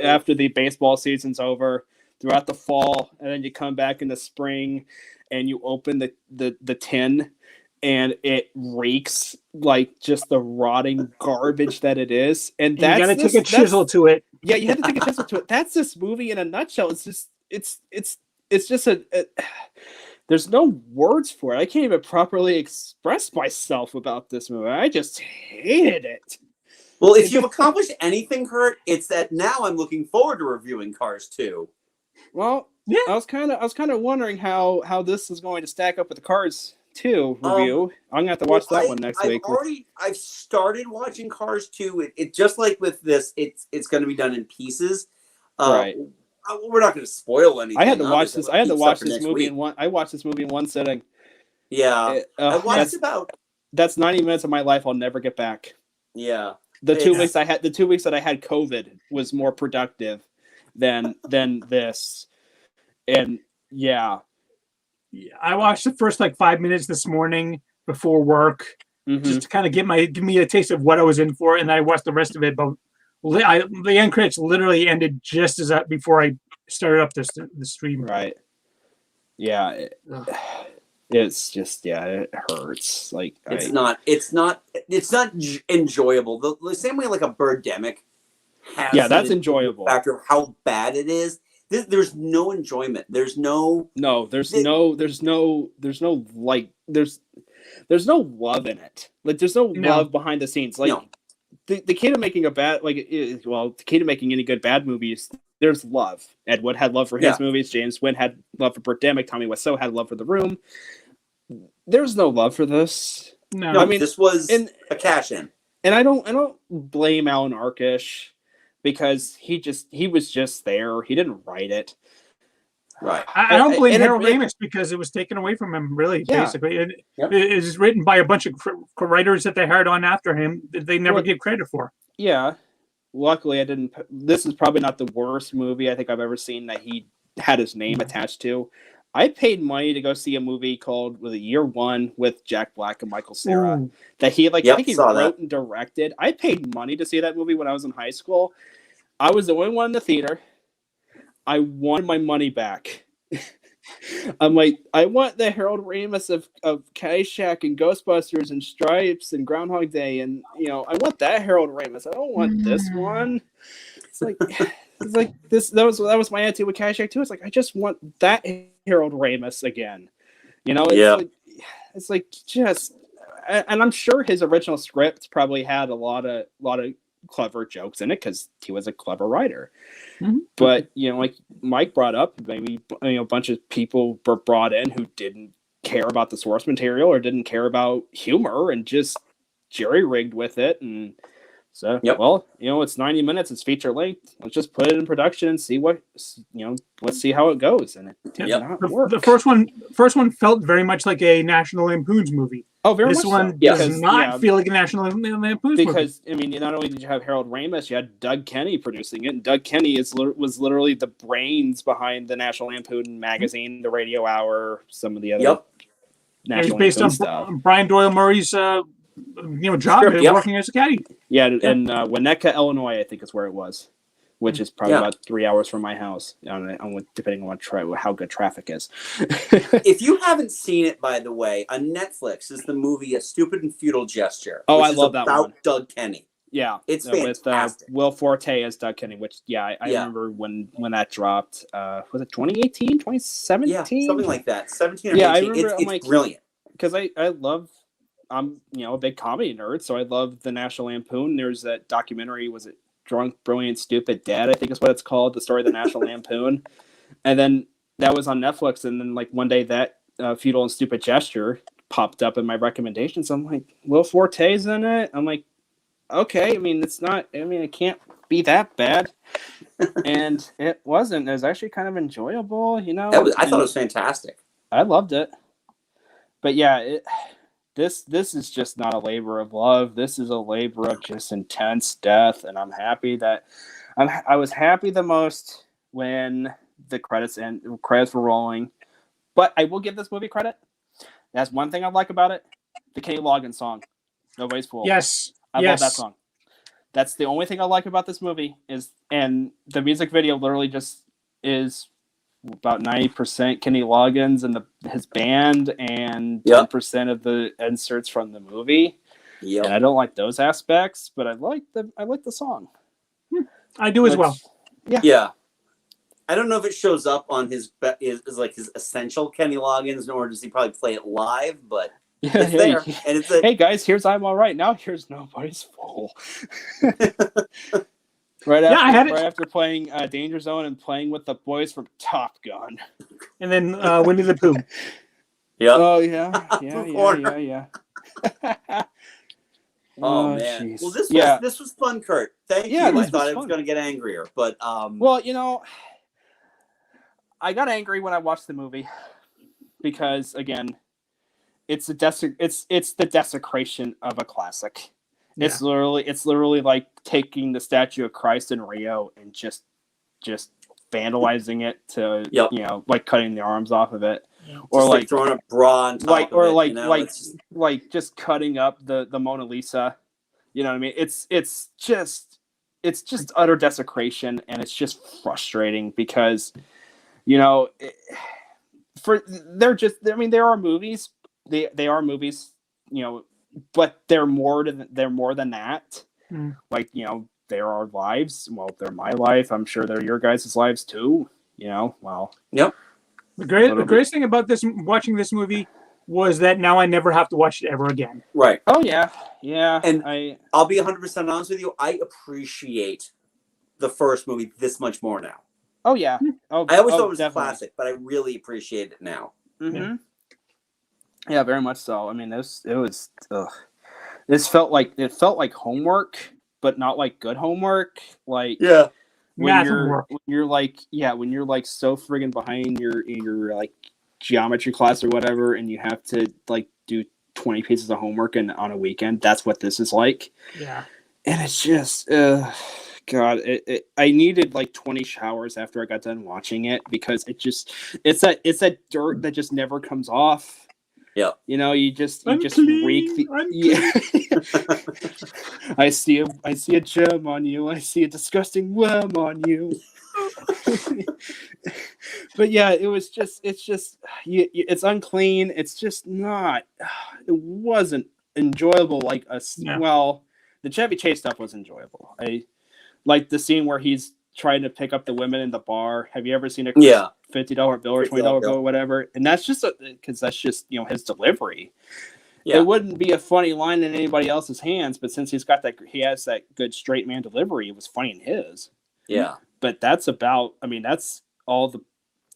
after the baseball season's over, throughout the fall, and then you come back in the spring, and you open the tin, and it reeks like just the rotting garbage that it is. And you gotta take a chisel to it. Yeah, you have to take a chisel to it. That's this movie in a nutshell. It's just there's no words for it. I can't even properly express myself about this movie. I just hated it. Well, if you've accomplished anything, Kurt, it's that now I'm looking forward to reviewing Cars 2. Well, yeah, I was kind of wondering how this is going to stack up with the Cars 2 review. I'm gonna have to watch that one next week. I've started watching Cars 2. It just like with this, it's going to be done in pieces. Right. We're not going to spoil anything. I had to watch this. I had to watch this movie in one. I watched this movie in one sitting. Yeah, I watched That's 90 minutes of my life I'll never get back. Yeah. The 2 weeks that I had COVID was more productive than this, and yeah. I watched the first 5 minutes this morning before work, just to kind of give me a taste of what I was in for, and I watched the rest of it. But the end credits literally ended just as before I started up the stream. Right. Yeah. It's just it hurts. Like it's not enjoyable. The same way like a Birdemic has. Yeah, that's enjoyable. Factor of how bad it is. There's no enjoyment. There's no love in it. Like there's no love behind the scenes. Like the key to making any good bad movies, there's love. Ed Wood had love for his movies. James Wynn had love for Birdemic. Tommy Wiseau had love for The Room. There's no love for this. No, I mean this was a cash in. And I don't blame Alan Arkish because he was just there. He didn't write it. Right. I don't blame Harold Ramis because it was taken away from him, really, basically. It is written by a bunch of writers that they hired on after him that they never give credit for. Yeah. Luckily, I didn't. This is probably not the worst movie I think I've ever seen that he had his name attached to. I paid money to go see a movie called Year One with Jack Black and Michael Cera that he I think he wrote and directed. I paid money to see that movie when I was in high school. I was the only one in the theater. I wanted my money back. I'm like, I want the Harold Ramis of Caddyshack and Ghostbusters and Stripes and Groundhog Day, and I want that Harold Ramis. I don't want this one. It's like this. That was my attitude with Caddyshack too. It's like I just want that Harold Ramis again. It's like just, and I'm sure his original script probably had a lot of clever jokes in it because he was a clever writer. Mm-hmm. But like Mike brought up, maybe a bunch of people were brought in who didn't care about the source material or didn't care about humor and just jerry rigged with it. And so, well, it's 90 minutes, it's feature length. Let's just put it in production and see let's see how it goes. And it did not work. The first one felt very much like a National Lampoon's movie. Oh, very this much one so. does not feel like a National Lampoon's movie. Because, I mean, not only did you have Harold Ramis, you had Doug Kenny producing it. And Doug Kenny was literally the brains behind the National Lampoon magazine, the Radio Hour, some of the other National Lampoon stuff. It's based on Brian Doyle Murray's job working as a caddy. Yeah, in Winnetka, Illinois, I think is where it was, which is probably about 3 hours from my house, depending on how good traffic is. If you haven't seen it, by the way, on Netflix is the movie A Stupid and Futile Gesture. Oh, I love that one. About Doug Kenny. Yeah, it's fantastic. With Will Forte as Doug Kenny, which I remember when that dropped. Was it 2018, 2017? Yeah, something like that. 17 or 18. I remember. It's brilliant. Because I love. I'm a big comedy nerd, so I love the National Lampoon. There's that documentary. Was it Drunk, Brilliant, Stupid, Dead? I think is what it's called. The story of the National Lampoon. And then that was on Netflix. And then one day that Futile and Stupid Gesture popped up in my recommendations. I'm like, Will Forte's in it. I'm like, okay. I mean, it can't be that bad. And it wasn't. It was actually kind of enjoyable. I thought it was fantastic. I loved it. But yeah, This is just not a labor of love. This is a labor of just intense death, and I'm happy that I was happy the most when the credits were rolling. But I will give this movie credit. That's one thing I like about it: the Kenny Loggins song, "Nobody's Fool." Yes, I love that song. That's the only thing I like about this movie and the music video literally just is about 90% Kenny Loggins and his band and 10% of the inserts from the movie. Yep. And I don't like those aspects, but I like the song. I do as well. Yeah. I don't know if it shows up on his essential Kenny Loggins, nor does he probably play it live, but it's there. And it's hey guys, here's I'm All Right. Now here's Nobody's Fool. Right after playing Danger Zone and playing with the boys from Top Gun. And then Winnie the Pooh. Yeah. Oh, yeah. Yeah. Oh, man. Geez. Well, this was fun, Kurt. Thank you. I thought I was going to get angrier, but... Well, I got angry when I watched the movie because, again, it's the desecration of a classic. Yeah. It's literally like taking the statue of Christ in Rio and just vandalizing it to like cutting the arms off of it, or like throwing a bra on top of it, just cutting up the Mona Lisa. You know what I mean? It's just utter desecration, and it's just frustrating because there are movies. They are movies. But they're more than that. Like, they're our lives. Well, they're my life. I'm sure they're your guys' lives too. Well. Yep. The greatest thing about watching this movie was that now I never have to watch it ever again. Right. Oh yeah. Yeah. And I'll be 100% honest with you. I appreciate the first movie this much more now. Oh yeah. I always thought it was a classic, but I really appreciate it now. Mm-hmm. Yeah, very much so. I mean, it was This felt like homework, but not like good homework. Like when Math you're homework. when you're like when you're like so friggin' behind your like geometry class or whatever, and you have to like do 20 pieces of homework on a weekend. That's what this is like. Yeah. And it's just God, I needed like 20 showers after I got done watching it because it's that dirt that just never comes off. Yeah. You know, you just Unclean, reek the I see a gem on you. I see a disgusting worm on you. But yeah, it's just it's unclean. It's just not. It wasn't enjoyable. Like well, the Chevy Chase stuff was enjoyable. I like the scene where he's trying to pick up the women in the bar. Have you ever seen a $50 bill or $20 bill or whatever? And that's just because that's just his delivery. Yeah. It wouldn't be a funny line in anybody else's hands, but since he has that good straight man delivery, it was funny in his. Yeah. But that's all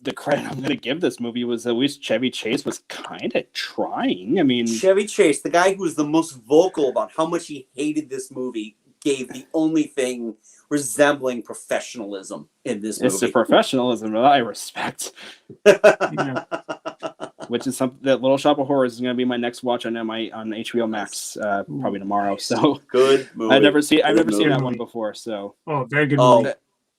the credit I'm going to give this movie was at least Chevy Chase was kind of trying. I mean, Chevy Chase, the guy who was the most vocal about how much he hated this movie, gave the only thing resembling professionation in this movie. It's the professionalism that I respect. Which is something that Little Shop of Horrors is going to be my next watch on HBO Max probably tomorrow. So good movie. I've never seen that one before. So very good movie.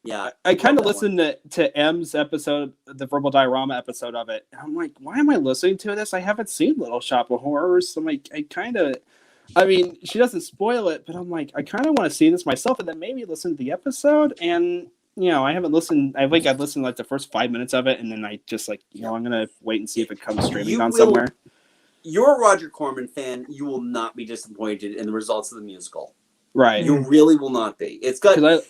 Yeah, I kind of listened to M's episode, the Verbal Diorama episode of it, and I'm like, why am I listening to this? I haven't seen Little Shop of Horrors. So I'm like, she doesn't spoil it, but I'm like, I kind of want to see this myself, and then maybe listen to the episode. And I haven't listened. I think I've listened like the first 5 minutes of it, and then I just I'm gonna wait and see if it comes streaming on somewhere. You're a Roger Corman fan. You will not be disappointed in the results of the musical. Right. You really will not be. It's got a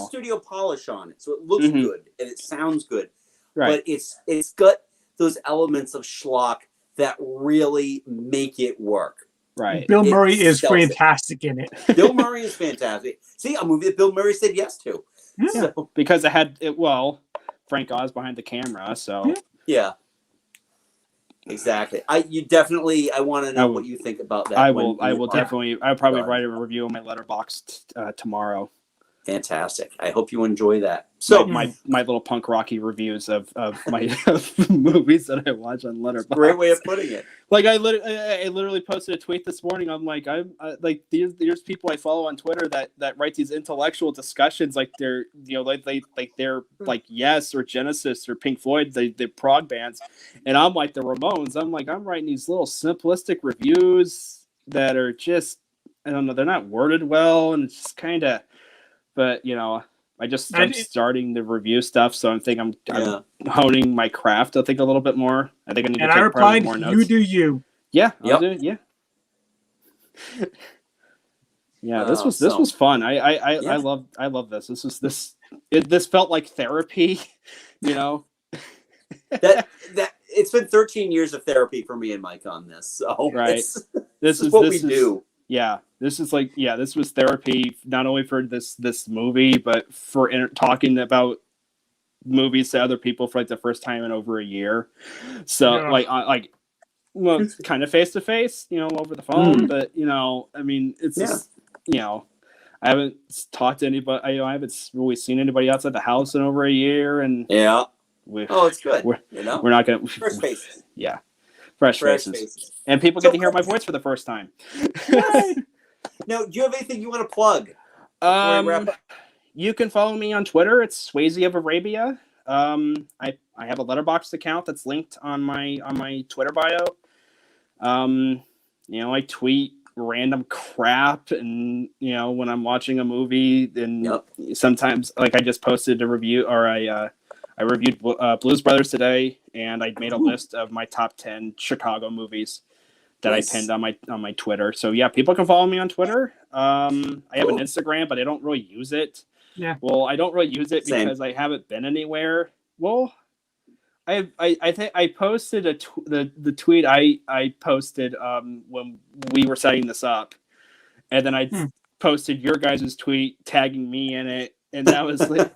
studio polish on it, so it looks good and it sounds good. Right. But it's got those elements of schlock that really make it work. Right. Bill Murray is fantastic in it. Bill Murray is fantastic. See, a movie that Bill Murray said yes to. Yeah. So, because Frank Oz behind the camera, so yeah. Exactly. I want to know what you think about that. I'll probably write a review on my Letterboxd tomorrow. Fantastic. I hope you enjoy that. So my little punk rocky reviews of my movies that I watch on Letterboxd. Great way of putting it. Like I literally posted a tweet this morning. I'm like, there's people I follow on Twitter that write these intellectual discussions like they're they're like Yes or Genesis or Pink Floyd, the prog bands, and I'm like the Ramones. I'm writing these little simplistic reviews that are just, I don't know, they're not worded well, and it's just kind of. But I'm starting the review stuff, so I'm honing my craft. I think a little bit more. I think I need to take probably more notes. You do you. Yeah, I'll do it. Yeah. Yeah, this was fun. I love this. This felt like therapy, That it's been 13 years of therapy for me and Mike on this. So right. This is what we do. Yeah, this was therapy not only for this movie, but for talking about movies to other people for like the first time in over a year. So kind of face to face, over the phone. But it's just, I haven't talked to anybody. I haven't really seen anybody outside the house in over a year, and it's good. We're not gonna fresh faces. Yeah. Fresh faces. And people get to hear my voice for the first time. Now, do you have anything you want to plug? You can follow me on Twitter. It's Swayze of Arabia. I have a Letterboxd account that's linked on my Twitter bio. I tweet random crap, and when I'm watching a movie, and sometimes like I just posted a review, or I reviewed Blues Brothers today, and I made a list of my top 10 Chicago movies that I pinned on my Twitter. So yeah, people can follow me on Twitter. I have an Instagram, but I don't really use it. Yeah. Well, I don't really use it because I haven't been anywhere. Well, I think I posted the tweet I posted when we were setting this up, and then I posted your guys' tweet tagging me in it, and that was like.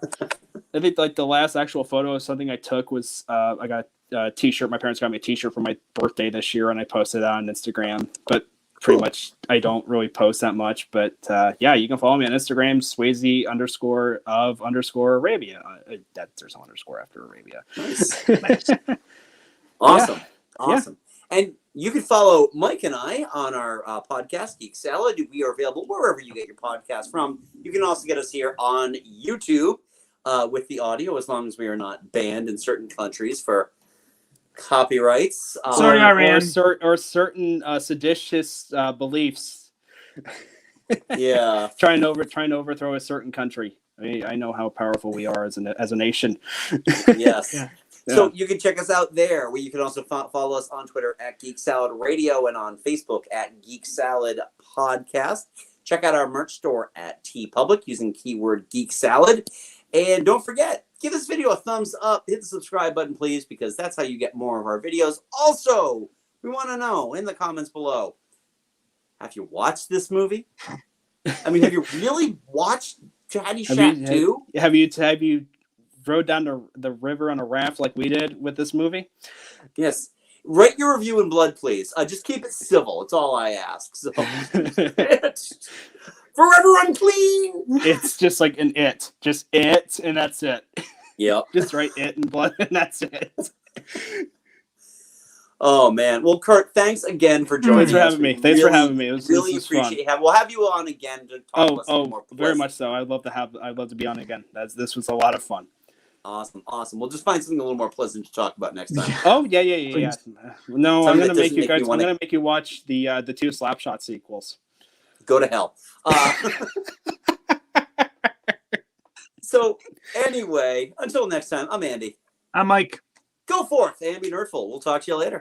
I think like the last actual photo of something I took was I got a t-shirt. My parents got me a t-shirt for my birthday this year, and I posted it on Instagram. But pretty Cool. much I don't really post that much, but yeah, you can follow me on Instagram, Swayze_of_Arabia. There's an underscore after Arabia. Nice. Nice. Awesome. Yeah. Awesome. And you can follow Mike and I on our podcast, Geek Salad. We are available wherever you get your podcast from. You can also get us here on YouTube with the audio, as long as we are not banned in certain countries for copyrights. Sorry, Iran. Or certain seditious beliefs. Yeah. trying to overthrow a certain country. I know how powerful we are as a nation. Yes. Yeah. So you can check us out there. You can also follow us on Twitter at Geek Salad Radio and on Facebook at Geek Salad Podcast. Check out our merch store at TeePublic using keyword Geek Salad. And don't forget, give this video a thumbs up. Hit the subscribe button, please, because that's how you get more of our videos. Also, we want to know in the comments below, have you watched this movie? I mean, have you really watched Caddyshack 2? Have you rode down the river on a raft like we did with this movie? Yes. Write your review in blood, please. Just keep it civil. It's all I ask. So, forever unclean. It's just like just it, and that's it. Yep. Just write it in blood, and that's it. Oh man. Well, Kurt, thanks again for joining Thanks for us. having me. We Thanks for having me. Really this was appreciate it. We'll have you on again to talk about some more. Very much so. I'd love to be on again. This was a lot of fun. Awesome. We'll just find something a little more pleasant to talk about next time. Oh yeah. No, Something I'm that gonna make doesn't you make guys. me wanna- I'm gonna make you watch the 2 Slapshot sequels. Go to hell. So anyway, until next time, I'm Andy. I'm Mike. Go forth and be nerdful. We'll talk to you later.